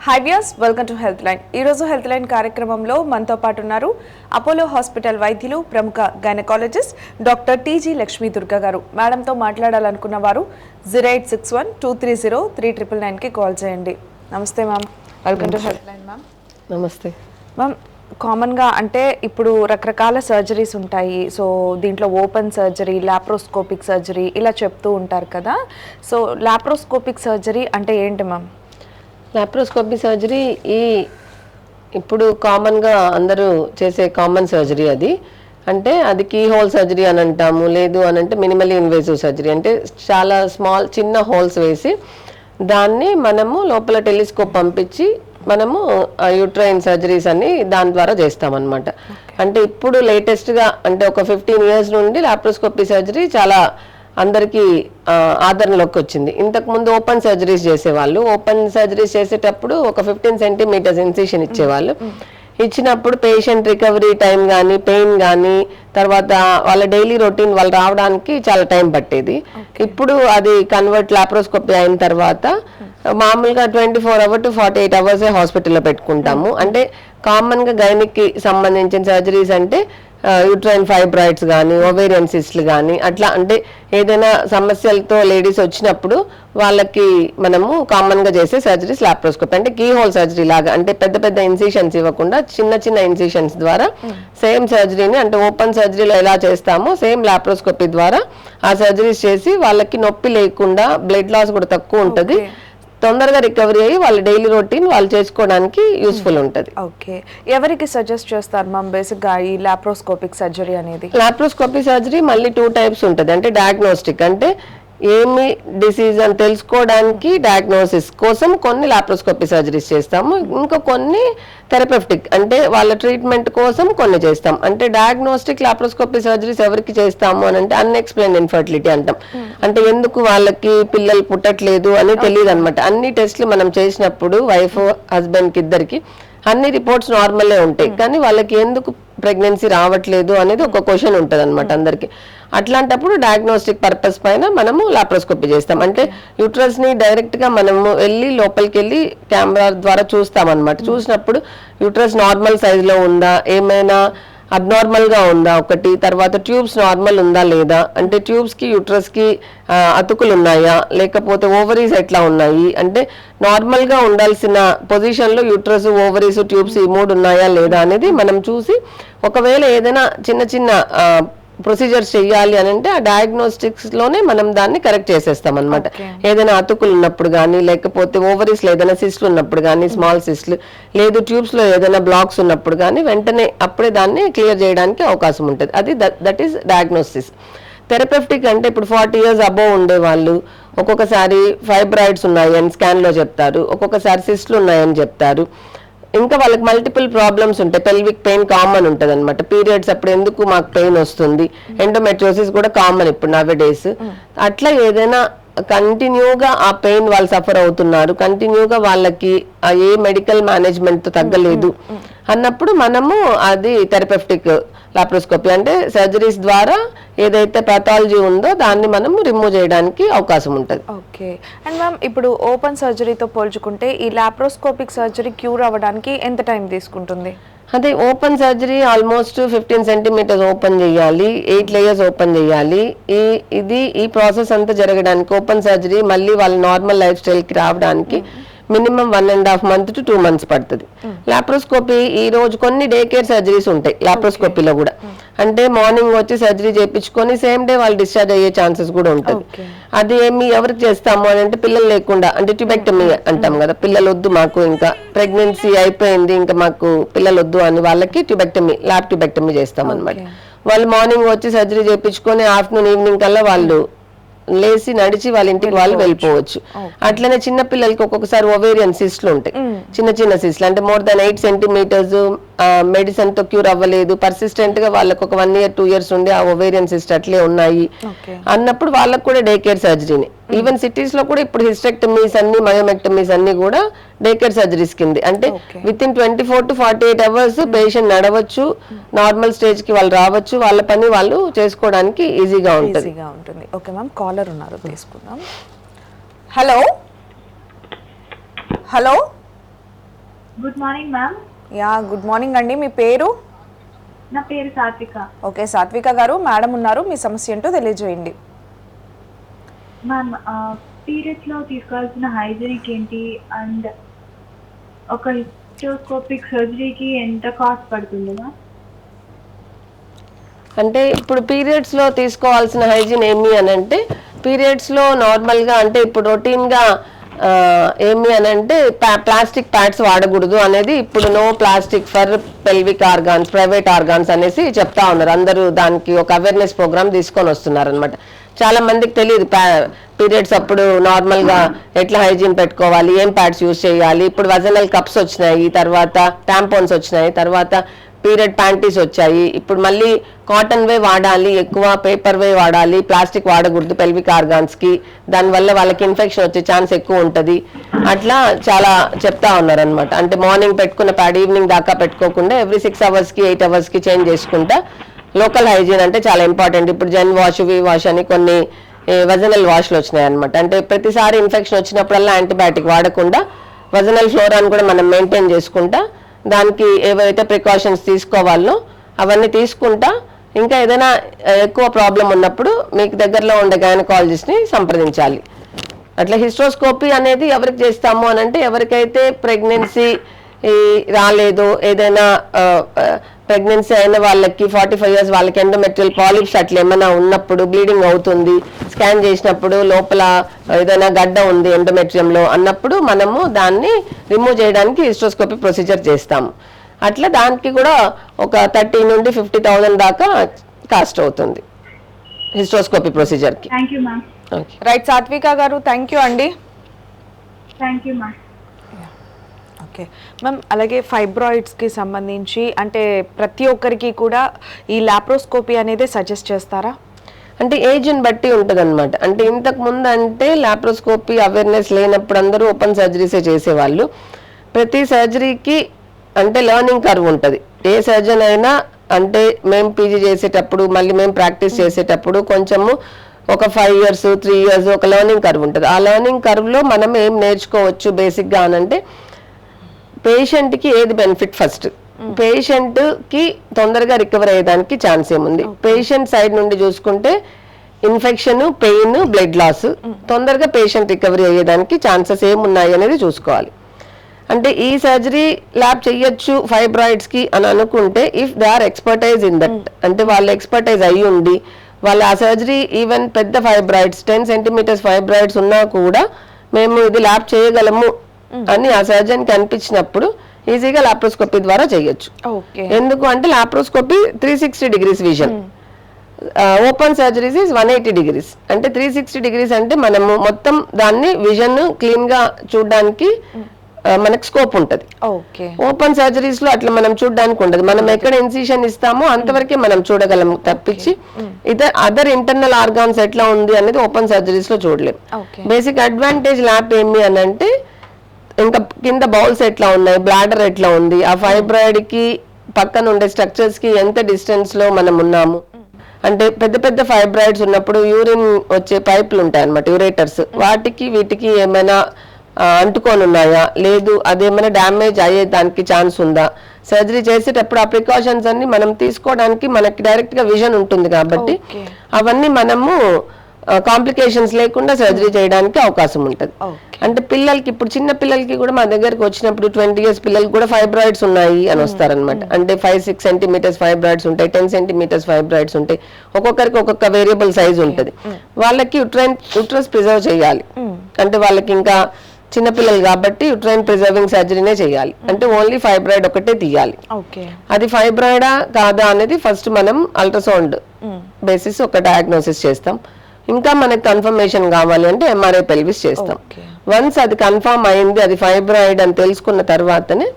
Hi viewers, welcome to health line. ఈరోజు health line కార్యక్రమంలో మనతో పాటు ఉన్నారు అపోలో హాస్పిటల్ వైద్యులు, ప్రముఖ gynaecologist doctor TG Lakshmi Durga గారు. మేడంతో మాట్లాడాలనుకున్న వారు 0861-230-3999కి కాల్ చేయండి. నమస్తే ma'am, welcome to health line. Ma'am నమస్తే మ్యామ్. కామన్గా అంటే ఇప్పుడు రకరకాల సర్జరీస్ ఉంటాయి. సో దీంట్లో ఓపెన్ సర్జరీ, లాప్రోస్కోపిక్ సర్జరీ ఇలా చెప్తూ ఉంటారు కదా. సో లాప్రోస్కోపిక్ సర్జరీ అంటే ఏంటి మ్యామ్? లాప్రోస్కోపీ సర్జరీ ఇప్పుడు కామన్గా అందరూ చేసే కామన్ సర్జరీ. అంటే అది కీ హోల్ సర్జరీ అని అంటాము. లేదు అని అంటే మినిమల్లీ ఇన్వేసివ్ సర్జరీ, అంటే చాలా చిన్న హోల్స్ వేసి దాన్ని మనము లోపల టెలిస్కోప్ పంపించి మనము యూట్రైన్ సర్జరీస్ అన్ని దాని ద్వారా చేస్తామన్నమాట. అంటే ఇప్పుడు లేటెస్ట్గా అంటే ఒక 15 years నుండి లాప్రోస్కోపీ సర్జరీ చాలా అందరికీ ఆదరణలోకి వచ్చింది. ఇంతకుముందు ఓపెన్ సర్జరీస్ చేసేవాళ్ళు. ఓపెన్ సర్జరీస్ చేసేటప్పుడు ఒక 15 centimeters ఇన్సిషన్ ఇచ్చేవాళ్ళు. ఇచ్చినప్పుడు పేషెంట్ రికవరీ టైం కానీ, పెయిన్ కానీ, తర్వాత వాళ్ళ డైలీ రొటీన్ వాళ్ళు రావడానికి చాలా టైం పట్టేది. ఇప్పుడు అది కన్వర్ట్ లాప్రోస్కోపీ అయిన తర్వాత మామూలుగా 24 hours to 48 hours హాస్పిటల్లో పెట్టుకుంటాము. అంటే కామన్గా గైనిక్కి సంబంధించిన సర్జరీస్ అంటే యూట్రైన్ ఫైబ్రాయిడ్స్ కానీ, ఓవేరియన్ సిస్ట్లు కానీ, అట్లా అంటే ఏదైనా సమస్యలతో లేడీస్ వచ్చినప్పుడు వాళ్ళకి మనము కామన్గా చేసే సర్జరీస్ లాప్రోస్కోపీ. అంటే కీ హోల్ సర్జరీ లాగా, అంటే పెద్ద పెద్ద ఇన్సిషన్స్ ఇవ్వకుండా చిన్న చిన్న ఇన్సిషన్స్ ద్వారా సేమ్ సర్జరీని, అంటే ఓపెన్ సర్జరీలో ఎలా చేస్తామో సేమ్ లాప్రోస్కోపీ ద్వారా ఆ సర్జరీస్ చేసి వాళ్ళకి నొప్పి లేకుండా, బ్లడ్ లాస్ కూడా తక్కువ ఉంటుంది, తొందరగా రికవరీ అయ్యి వాళ్ళ డైలీ రొటీన్ వాళ్ళు చేసుకోవడానికి యూస్ఫుల్ ఉంటుంది. ఓకే, ఎవరికి సజెస్ట్ చేస్తారు మ్యామ్ బేసిక్గా ఈ లాప్రోస్కోపిక్ సర్జరీ అనేది? లాప్రోస్కోపీ సర్జరీ మళ్ళీ 2 types ఉంటుంది. అంటే డయాగ్నోస్టిక్, అంటే ఏమి డిసీజ్ అని తెలుసుకోవడానికి డయాగ్నోసిస్ కోసం కొన్ని లాప్రోస్కోపీ సర్జరీస్ చేస్తాము. ఇంకా కొన్ని థెరపeutic, అంటే వాళ్ళ ట్రీట్మెంట్ కోసం కొన్ని చేస్తాం. అంటే డయాగ్నోస్టిక్ లాప్రోస్కోపీ సర్జరీస్ ఎవరికి చేస్తాము అని అంటే అన్ఎక్స్ప్లెయిన్డ్ ఇన్ఫర్టిలిటీ అంటాం. అంటే ఎందుకు వాళ్ళకి పిల్లలు పుట్టట్లేదు అని తెలియదు అనమాట. అన్ని టెస్ట్లు మనం చేసినప్పుడు వైఫ్ హస్బెండ్కి ఇద్దరికి అన్ని రిపోర్ట్స్ నార్మలే ఉంటాయి, కానీ వాళ్ళకి ఎందుకు ప్రెగ్నెన్సీ రావట్లేదు అనేది ఒక క్వశ్చన్ ఉంటుంది అనమాట అందరికి. అట్లాంటప్పుడు డయాగ్నోస్టిక్ పర్పస్ పైన మనము లాప్రోస్కోపీ చేస్తాం. అంటే యూట్రస్ ని డైరెక్ట్ గా మనము వెళ్ళి లోపలికి వెళ్ళి కెమెరా ద్వారా చూస్తాం అనమాట. చూసినప్పుడు యూట్రస్ నార్మల్ సైజ్ లో ఉందా, ఏమైనా అబ్నార్మల్ గా ఉందా ఒకటి, తర్వాత ట్యూబ్స్ నార్మల్ ఉందా లేదా, అంటే ట్యూబ్స్ కి యూట్రస్ కి అతుకులు ఉన్నాయా, లేకపోతే ఓవరీస్ ఎట్లా ఉన్నాయి, అంటే నార్మల్ గా ఉండాల్సిన పొజిషన్ లో యూట్రస్, ఓవరీస్, ట్యూబ్స్ ఈ 3 ఉన్నాయా లేదా అనేది మనం చూసి, ఒకవేళ ఏదైనా చిన్న చిన్న ప్రొసీజర్స్ చెయ్యాలి అని అంటే ఆ డయాగ్నోస్టిక్స్ లోనే మనం దాన్ని కరెక్ట్ చేసేస్తాం అనమాట. ఏదైనా అతుకులు ఉన్నప్పుడు కానీ, లేకపోతే ఓవరీస్ లో ఏదైనా సిస్ట్లు ఉన్నప్పుడు కానీ, స్మాల్ సిస్ట్లు, లేదు ట్యూబ్స్ లో ఏదైనా బ్లాక్స్ ఉన్నప్పుడు కానీ వెంటనే అప్పుడే దాన్ని క్లియర్ చేయడానికి అవకాశం ఉంటుంది. అది దట్ ఈస్ డయాగ్నోసిస్. థెరపeutic అంటే ఇప్పుడు 40 years అబోవ్ ఉండే వాళ్ళు ఒక్కొక్కసారి ఫైబ్రాయిడ్స్ ఉన్నాయని స్కాన్ లో చెప్తారు, ఒక్కొక్కసారి సిస్ట్లు ఉన్నాయని చెప్తారు. ఇంకా వాళ్ళకి మల్టిపుల్ ప్రాబ్లమ్స్ ఉంటాయి. పెల్విక్ పెయిన్ కామన్ ఉంటుంది అనమాట. పీరియడ్స్ అప్పుడు ఎందుకు మాకు పెయిన్ వస్తుంది, ఎండోమెట్రియోసిస్ కూడా కామన్ ఇప్పుడు నవ్ డేస్. అట్లా ఏదైనా కంటిన్యూగా ఆ పెయిన్ వాళ్ళు సఫర్ అవుతున్నారు, కంటిన్యూగా వాళ్ళకి ఏ మెడికల్ మేనేజ్మెంట్ తో తగ్గలేదు అన్నప్పుడు మనము అది థెరపeutic లాప్రోస్కోపీ, అంటే సర్జరీస్ ద్వారా ఏదైతే పాథాలజీ ఉందో దాన్ని మనం రిమూవ్ చేయడానికి అవకాశం ఉంటుంది. ఓకే, అండ్ మ్యామ్ ఇప్పుడు ఓపెన్ సర్జరీతో పోల్చుకుంటే ఈ లాప్రోస్కోపిక్ సర్జరీ క్యూర్ అవ్వడానికి ఎంత టైం తీసుకుంటుంది? అదే open surgery almost 15 centimeters open చేయాలి, 8 layers ఓపెన్ చేయాలి. ఈ ప్రాసెస్ అంతా జరగడానికి ఓపెన్ సర్జరీ మళ్ళీ వాళ్ళ నార్మల్ లైఫ్ స్టైల్కి రావడానికి మినిమం 1.5 months to 2 months పడుతుంది. లాప్రోస్కోపీ ఈ రోజు కొన్ని డే కేర్ సర్జరీస్ ఉంటాయి లాప్రోస్కోపీలో కూడా. అంటే మార్నింగ్ వచ్చి సర్జరీ చేయించుకొని సేమ్ డే వాళ్ళు డిశ్చార్జ్ అయ్యే ఛాన్సెస్ కూడా ఉంటుంది. అది ఎవరికి చేస్తాము అని అంటే పిల్లలు లేకుండా, అంటే ట్యూబెక్టమీ అంటాం కదా, పిల్లలు వద్దు మాకు, ఇంకా ప్రెగ్నెన్సీ అయిపోయింది ఇంకా మాకు పిల్లలు వద్దు అని వాళ్ళకి ల్యాప్ ట్యూబెక్టమీ చేస్తాం అనమాట. వాళ్ళు మార్నింగ్ వచ్చి సర్జరీ చేయించుకొని ఆఫ్టర్నూన్ ఈవినింగ్ కల్లా వాళ్ళు లేచి నడిచి వాళ్ళ ఇంటికి వాళ్ళు వెళ్ళిపోవచ్చు. అట్లనే చిన్న పిల్లలకి ఒక్కొక్కసారి ఓవేరియన్ సిస్ట్లు ఉంటాయి, చిన్న చిన్న సిస్ట్లు, అంటే more than 8 centimeters మెడిసిన్ తో క్యూర్ అవ్వలేదు, పర్సిస్టెంట్ గా వాళ్ళకి ఒక 1 year 2 years ఉండి ఆ ఓవేరియన్ సిస్ట్ అట్లే ఉన్నాయి అన్నప్పుడు వాళ్ళకి కూడా డే కేర్ సర్జరీని. ఈవెన్ సిటీస్ లో కూడా ఇప్పుడు హిస్టెక్టమీస్ అన్ని, మయోమెక్టమీస్ అన్ని కూడా డే కేర్ సర్జరీస్ కింది. అంటే within 24 to 48 hours patient నడవచ్చు, నార్మల్ స్టేజ్ కి వాళ్ళు రావచ్చు, వాళ్ళ పని వాళ్ళు చేసుకోవడానికి ఈజీగా ఉంటుంది. ఓకే మ్యామ్, కాలర్ ఉన్నారు, తీసుకుందాం. Hello hello good morning ma'am. Yeah good morning అండి. మీ పేరు? నా పేరు సాత్విక. ఓకే సాత్విక గారు, మేడం ఉన్నారు, మీ సమస్య ఏంటో తెలియజేయండి. మ్యామ్, పీరియడ్స్లో తీసుకోవాల్సిన హైజీనిక్ ఏంటి అండ్ ఒక హిస్టోస్కోపిక్ సర్జరీకి ఎంత కాస్ట్ పడుతుంది మ్యామ్? అంటే ఇప్పుడు పీరియడ్స్లో తీసుకోవాల్సిన హైజీన్ ఏమి అని అంటే, పీరియడ్స్లో నార్మల్గా అంటే ఇప్పుడు రొటీన్గా ఏమి అని అంటే ప్లాస్టిక్ ప్యాడ్స్ వాడకూడదు అనేది ఇప్పుడు no plastic for pelvic organs, private organs అనేసి చెప్తా ఉన్నారు. అందరూ దానికి ఒక అవేర్నెస్ ప్రోగ్రామ్ తీసుకొని వస్తున్నారు అనమాట. చాలా మందికి తెలియదు పీరియడ్స్ అప్పుడు నార్మల్గా ఎట్లా హైజీన్ పెట్టుకోవాలి, ఏం ప్యాడ్స్ యూజ్ చేయాలి. ఇప్పుడు వజనల్ కప్స్ వచ్చినాయి, తర్వాత టాంపోన్స్ వచ్చినాయి, తర్వాత పీరియడ్ ప్యాంటీస్ వచ్చాయి. ఇప్పుడు మళ్ళీ కాటన్ వే వాడాలి, ఎక్కువ పేపర్ వే వాడాలి, ప్లాస్టిక్ వాడకూడదు పెల్విక్ ఆర్గాన్స్కి, దానివల్ల వాళ్ళకి ఇన్ఫెక్షన్ వచ్చే ఛాన్స్ ఎక్కువ ఉంటుంది. అట్లా చాలా చెప్తా ఉన్నారు అనమాట. అంటే మార్నింగ్ పెట్టుకున్న ప్యాడ్ ఈవినింగ్ దాకా పెట్టుకోకుండా ఎవ్రీ 6 అవర్స్కి 8 అవర్స్కి చేంజ్ చేసుకుంటా లోకల్ హైజీన్ అంటే చాలా ఇంపార్టెంట్. ఇప్పుడు జెన్ వాష్, వి వాష్ అని కొన్ని వజనల్ వాష్లు వచ్చినాయి అనమాట. అంటే ప్రతిసారి ఇన్ఫెక్షన్ వచ్చినప్పుడల్లా యాంటీబయాటిక్ వాడకుండా వజనల్ ఫ్లోరాని కూడా మనం మెయింటైన్ చేసుకుంటా దానికి ఏవైతే ప్రికాషన్స్ తీసుకోవాలో అవన్నీ తీసుకుంటా, ఇంకా ఏదైనా ఎక్కువ ప్రాబ్లం ఉన్నప్పుడు మీకు దగ్గరలో ఉండే గైనకాలజిస్ట్ని సంప్రదించాలి. అట్లా హిస్టోస్కోపీ అనేది ఎవరికి చేస్తాము అని అంటే, ఎవరికైతే ప్రెగ్నెన్సీ రాలేదు, ఏదైనా ప్రెగ్నెన్సీ అయిన వాళ్ళకి 45 years వాళ్ళకి ఎండోమెట్రియల్ పాలిప్స్ అట్లా ఏమైనా ఉన్నప్పుడు, బ్లీడింగ్ అవుతుంది, స్కాన్ చేసినప్పుడు లోపల ఏదైనా గడ్డ ఉంది ఎండోమెట్రియంలో అన్నప్పుడు మనము దాన్ని రిమూవ్ చేయడానికి హిస్టోస్కోపీ ప్రొసీజర్ చేస్తాము. అట్లా దానికి కూడా ఒక 30 నుండి 50,000 దాకా కాస్ట్ అవుతుంది హిస్టోస్కోపీ ప్రొసీజర్కి. Thank you ma'am. Right Sathvika గారు, థ్యాంక్ యూ అండి. Thank you ma'am. Okay ma'am, అలాగే ఫైబ్రాయిడ్స్కి సంబంధించి అంటే ప్రతి ఒక్కరికి కూడా ఈ లాప్రోస్కోపీ అనేది సజెస్ట్ చేస్తారా? అంటే ఏజ్ని బట్టి ఉంటుంది అనమాట. అంటే ఇంతకు ముందు అంటే లాప్రోస్కోపీ అవేర్నెస్ లేనప్పుడు అందరూ ఓపెన్ సర్జరీసే చేసేవాళ్ళు. ప్రతి సర్జరీకి అంటే లెర్నింగ్ కర్వ్ ఉంటుంది. ఏ సర్జన్ అయినా అంటే మేము పీజీ చేసేటప్పుడు మళ్ళీ మేము ప్రాక్టీస్ చేసేటప్పుడు కొంచెము ఒక 5 years 3 years ఒక లెర్నింగ్ కర్వ్ ఉంటుంది. ఆ లెర్నింగ్ కర్వ్లో మనం ఏం నేర్చుకోవచ్చు బేసిక్గా అనంటే, పేషెంట్కి ఏది బెనిఫిట్ ఫస్ట్, పేషెంట్కి తొందరగా రికవర్ అయ్యేదానికి ఛాన్స్ ఏముంది, పేషెంట్ సైడ్ నుండి చూసుకుంటే ఇన్ఫెక్షన్, పెయిన్, బ్లడ్ లాస్, తొందరగా పేషెంట్ రికవరీ అయ్యేదానికి ఛాన్సెస్ ఏమున్నాయి అనేది చూసుకోవాలి. అంటే ఈ సర్జరీ ల్యాబ్ చెయ్యొచ్చు ఫైబ్రాయిడ్స్కి అని అనుకుంటే if they are expertise in that, అంటే వాళ్ళు ఎక్స్పర్టైజ్ అయ్యి ఉండి వాళ్ళ ఆ సర్జరీ ఈవెన్ పెద్ద ఫైబ్రాయిడ్స్ 10 centimeters ఫైబ్రాయిడ్స్ ఉన్నా కూడా మేము ఇది ల్యాబ్ చేయగలము అని ఆ సర్జన్కి అనిపించినప్పుడు ఈజీగా లాప్రోస్కోపీ ద్వారా చేయొచ్చు. ఎందుకు అంటే laparoscopy 360 degrees vision, open surgeries is 180 degrees. అంటే 360 degrees అంటే మనము మొత్తం దాన్ని విజన్ క్లీన్ గా చూడడానికి మనకు స్కోప్ ఉంటుంది. ఓపెన్ సర్జరీస్ లో అట్లా మనం చూడడానికి ఉండదు. మనం ఎక్కడ ఇన్సిషన్ ఇస్తామో అంతవరకే మనం చూడగలం తప్పించి అదర్ ఇంటర్నల్ ఆర్గాన్స్ ఎట్లా ఉంది అనేది ఓపెన్ సర్జరీస్ లో చూడలేము. బేసిక్ అడ్వాంటేజ్ ల్యాబ్ ఏమి అని అంటే, ఇంకా కింద బౌల్స్ ఎట్లా ఉన్నాయి, బ్లాడర్ ఎట్లా ఉంది, ఆ ఫైబ్రాయిడ్ కి పక్కన ఉండే స్ట్రక్చర్స్ కి ఎంత డిస్టెన్స్ లో మనం ఉన్నాము. అంటే పెద్ద పెద్ద ఫైబ్రాయిడ్స్ ఉన్నప్పుడు యూరిన్ వచ్చే పైపులు ఉంటాయి అన్నమాట, యూరేటర్స్, వాటికి వీటికి ఏమైనా అంటుకొని ఉన్నాయా, లేదు అదేమైనా డ్యామేజ్ అయ్యే దానికి ఛాన్స్ ఉందా, సర్జరీ చేసేటప్పుడు ఆ ప్రికాషన్స్ అన్ని మనం తీసుకోవడానికి మనకి డైరెక్ట్ గా విజన్ ఉంటుంది కాబట్టి అవన్నీ మనము కాంప్లికేషన్స్ లేకుండా సర్జరీ చేయడానికి అవకాశం ఉంటుంది. అంటే పిల్లలకి ఇప్పుడు చిన్న పిల్లలకి కూడా మా దగ్గరకు వచ్చినప్పుడు 20 years పిల్లలకి కూడా ఫైబ్రాయిడ్స్ ఉన్నాయి అని వస్తారనమాట. అంటే 5-6 centimeters ఫైబ్రాయిడ్స్ ఉంటాయి, 10 centimeters ఫైబ్రాయిడ్స్ ఉంటాయి, ఒక్కొక్కరికి ఒక్కొక్క వేరియబుల్ సైజ్ ఉంటుంది. వాళ్ళకి యుట్రస్ ప్రిజర్వ్ చేయాలి. అంటే వాళ్ళకి ఇంకా చిన్నపిల్లలు కాబట్టి యుట్రైన్ ప్రిజర్వింగ్ సర్జరీనే చేయాలి. అంటే ఓన్లీ ఫైబ్రాయిడ్ ఒకటే తీయాలి. అది ఫైబ్రాయిడా కాదా అనేది ఫస్ట్ మనం అల్ట్రాసౌండ్ బేసిస్ ఒక డయాగ్నోసిస్ చేస్తాం. ఇంకా మనకి కన్ఫర్మేషన్ కావాలి అంటే ఎంఆర్ఐ పెల్విస్ చేస్తాం. వన్స్ అది కన్ఫర్మ్ అయింది అది ఫైబ్రాయిడ్ అని తెలుసుకున్న తర్వాతనే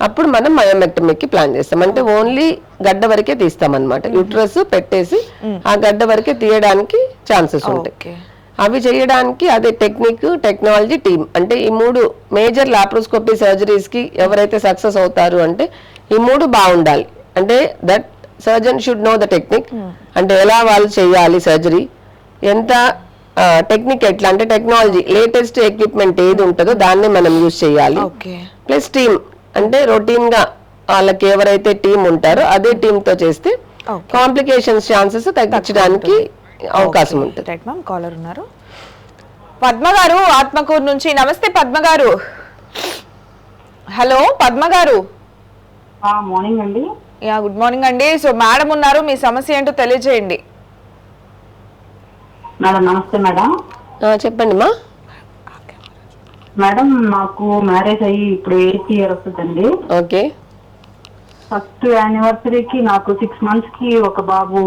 అప్పుడు మనం మయోమెక్టమీకి ప్లాన్ చేస్తాం. అంటే ఓన్లీ గడ్డ వరకే తీస్తాం అనమాట. యుట్రస్ పెట్టేసి ఆ గడ్డ వరకే తీయడానికి ఛాన్సెస్ ఉంటాయి. అవి చేయడానికి అదే టెక్నాలజీ టీమ్. అంటే ఈ 3 మేజర్ లాప్రోస్కోపీ సర్జరీస్ కి ఎవరైతే సక్సెస్ అవుతారు అంటే ఈ 3 బాగుండాలి. అంటే that surgeon should know the technique, అంటే ఎలా వాళ్ళు చేయాలి సర్జరీ, ఎంత టెక్నిక్ ఎట్లా అంటే టెక్నాలజీ లేటెస్ట్ ఎక్విప్మెంట్ ఏది ఉంటుందో దాన్ని మనం యూజ్ చేయాలి. ప్లస్ అంటే రొటీన్ గా వాళ్ళకి ఎవరైతే టీం ఉంటారో అదే టీమ్ తో చేస్తే కాంప్లికేషన్స్ ఛాన్సెస్ తగ్గించడానికి అవకాశం ఉంటుంది. రైట్ మ్యామ్, కాలర్ ఉన్నారు. పద్మ గారు ఆత్మకూరు నుంచి. నమస్తే పద్మ గారు. హలో పద్మ గారు. మార్నింగ్ అండి. యా, గుడ్ మార్నింగ్ అండి. సో మేడం ఉన్నారు, మీ సమస్య ఏంటో తెలియజేయండి. మేడం నమస్తే మేడం. చెప్పండి మా. మేడం నాకు మ్యారేజ్ అయ్యి ఇప్పుడు 8 years వస్తుందండి. ఓకే. ఫస్ట్ యానివర్సరీకి నాకు 6 months కి ఒక బాబు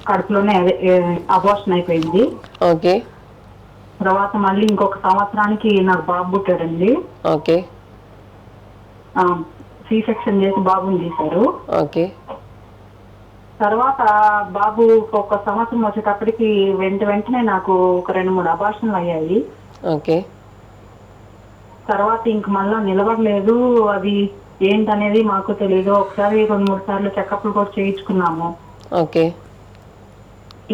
కడుపులోనే అబార్షన్ అయిపోయింది. ఓకే. తర్వాత మళ్ళీ ఇంకొక సంవత్సరానికి నాకు బాబు పుట్టాడండి. ఓకే. సి సెక్షన్ చేసి బాబుని తీశారు. ఓకే. తర్వాత బాబు ఒక సంవత్సరం వచ్చేటప్పటికి వెంటనే నాకు ఒక 2-3 అబార్షన్లు అయ్యాయి. ఓకే. తర్వాత ఇంక మళ్ళా నిలబడలేదు. అది ఏంటనేది మాకు తెలియదు. ఒకసారి 2-3 సార్లు చెకప్లు కూడా చేయించుకున్నాము. ఓకే.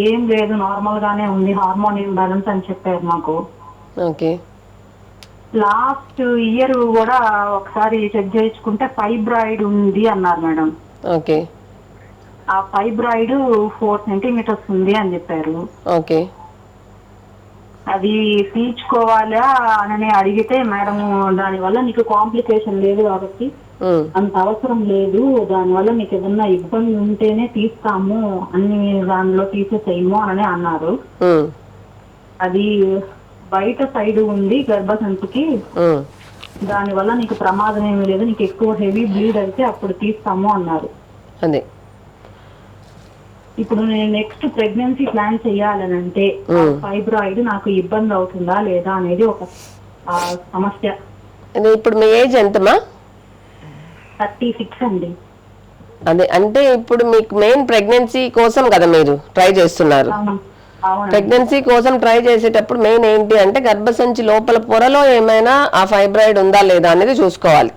ఏం లేదు, నార్మల్ గానే ఉంది, హార్మోన్ ఇంబ్యాలెన్స్ అని చెప్పారు మాకు. ఓకే. లాస్ట్ ఇయర్ కూడా ఒకసారి చెక్ చేయించుకుంటే ఫైబ్రాయిడ్ ఉంది అన్నారు మేడం. ఓకే. ఆ ఫైబ్రాయిడ్ 4 centimeters ఉంది అని చెప్పారు. ఓకే. అది తీర్చుకోవాలా అని అడిగితే మేడం దానివల్ల నీకు కాంప్లికేషన్ లేదు కాబట్టి అంత అవసరం లేదు, దానివల్ల నీకు ఏదన్నా ఇబ్బంది ఉంటేనే తీస్తాము, అన్ని దానిలో తీసేసేయము అని అన్నారు. అది బయట సైడ్ ఉంది గర్భసంచికి, దానివల్ల నీకు ప్రమాదం ఏమీ లేదు, నీకు ఎక్కువ హెవీ బ్లీడ్ అయితే అప్పుడు తీస్తాము అన్నారు. అదే ఇప్పుడు నేను నెక్స్ట్ ప్రెగ్నెన్సీ ప్లాన్ చెయ్యాలనంటే ఫైబ్రాయిడ్ నాకు ఇబ్బంది అవుతుందా లేదా అనేది ఒక సమస్య. ఇప్పుడు మీ ఏజ్ ఎంతమా? 36 అండి. అదే అంటే ఇప్పుడు మీకు మెయిన్ ప్రెగ్నెన్సీ కోసం కదా మీరు ట్రై చేస్తున్నారు. ప్రెగ్నెన్సీ కోసం ట్రై చేసేటప్పుడు మెయిన్ ఏంటి అంటే గర్భసంచి లోపల పొరలో ఏమైనా ఆ ఫైబ్రాయిడ్ ఉందా లేదా అనేది చూసుకోవాలి.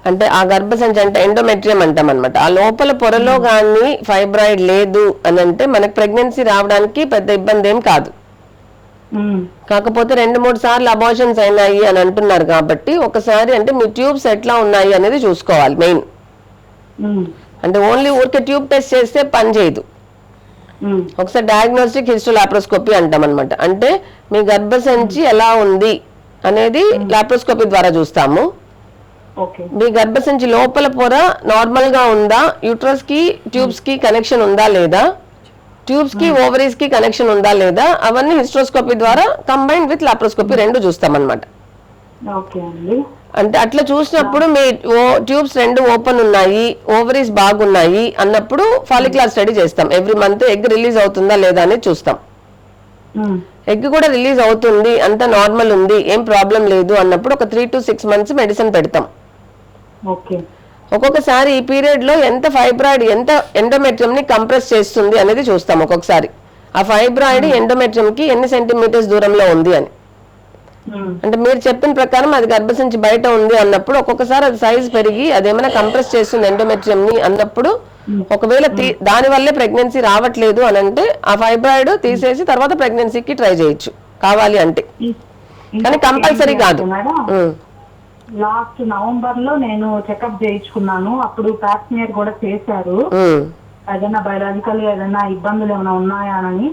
అంటే ఆ గర్భసంచి అంటే ఎండోమెట్రియం అంటాం అనమాట. ఆ లోపల పొరలో కానీ ఫైబ్రాయిడ్ లేదు అని అంటే మనకు ప్రెగ్నెన్సీ రావడానికి పెద్ద ఇబ్బంది ఏం కాదు. కాకపోతే 2-3 సార్లు అబార్షన్స్ అయినాయి అని అంటున్నారు కాబట్టి ఒకసారి అంటే మీ ట్యూబ్స్ ఎట్లా ఉన్నాయి అనేది చూసుకోవాలి మెయిన్. అంటే ఓన్లీ ఊరికే ట్యూబ్ టెస్ట్ చేస్తే పని చేయదు. ఒకసారి డయాగ్నోస్టిక్ హిస్టోలాప్రోస్కోపీ అంటాం అనమాట. అంటే మీ గర్భసంచి ఎలా ఉంది అనేది లాప్రోస్కోపీ ద్వారా చూస్తాము. మీ గర్భసంచి లోపల పొర నార్మల్ గా ఉందా, యూట్రస్ కి ట్యూబ్స్ కి కనెక్షన్ ఉందా లేదా, ట్యూబ్స్ కి ఓవరీస్ కి కనెక్షన్ ఉందా లేదా, అవన్నీ హిస్టోస్కోపీ ద్వారా కంబైన్డ్ విత్ లాప్రోస్కోపీ 2 చూస్తాం అనమాట. అంటే అట్లా చూసినప్పుడు మీ ట్యూబ్స్ 2 ఓపెన్ ఉన్నాయి, ఓవరీస్ బాగున్నాయి అన్నప్పుడు ఫాలిక్యులర్ స్టడీ చేస్తాం. ఎవ్రీ మంత్ ఎగ్ రిలీజ్ అవుతుందా లేదా అనేది చూస్తాం. ఎగ్ కూడా రిలీజ్ అవుతుంది, అంత నార్మల్ ఉంది, ఏం ప్రాబ్లం లేదు అన్నప్పుడు ఒక 3 to 6 months మెడిసిన్ పెడతాం. ఒక్కొక్కసారి ఈ పీరియడ్ లో ఎంత ఫైబ్రాయిడ్ ఎంత ఎండోమెట్రియం ని కంప్రెస్ చేస్తుంది అనేది చూస్తాం. ఒక్కొక్కసారి ఆ ఫైబ్రాయిడ్ ఎండోమెట్రియం కి ఎన్ని సెంటీమీటర్స్ దూరంలో ఉంది అని. అంటే మీరు చెప్పిన ప్రకారం అది గర్భసంచి బయట ఉంది అన్నప్పుడు ఒక్కొక్కసారి అది సైజ్ పెరిగి అదేమైనా కంప్రెస్ చేస్తుంది ఎండోమెట్రియం ని అన్నప్పుడు ఒకవేళ దాని వల్లే ప్రెగ్నెన్సీ రావట్లేదు అని అంటే ఆ ఫైబ్రాయిడ్ తీసేసి తర్వాత ప్రెగ్నెన్సీకి ట్రై చేయొచ్చు కావాలి అంటే, కానీ కంపల్సరీ కాదు. లాస్ట్ నవంబర్ లో నేను చెకప్ చేయించుకున్నాను. అప్పుడు ప్యాప్స్మియర్ కూడా చేశారు. ఏదైనా బయలాజికల్ ఏదైనా ఇబ్బందులు ఏమైనా ఉన్నాయా అని,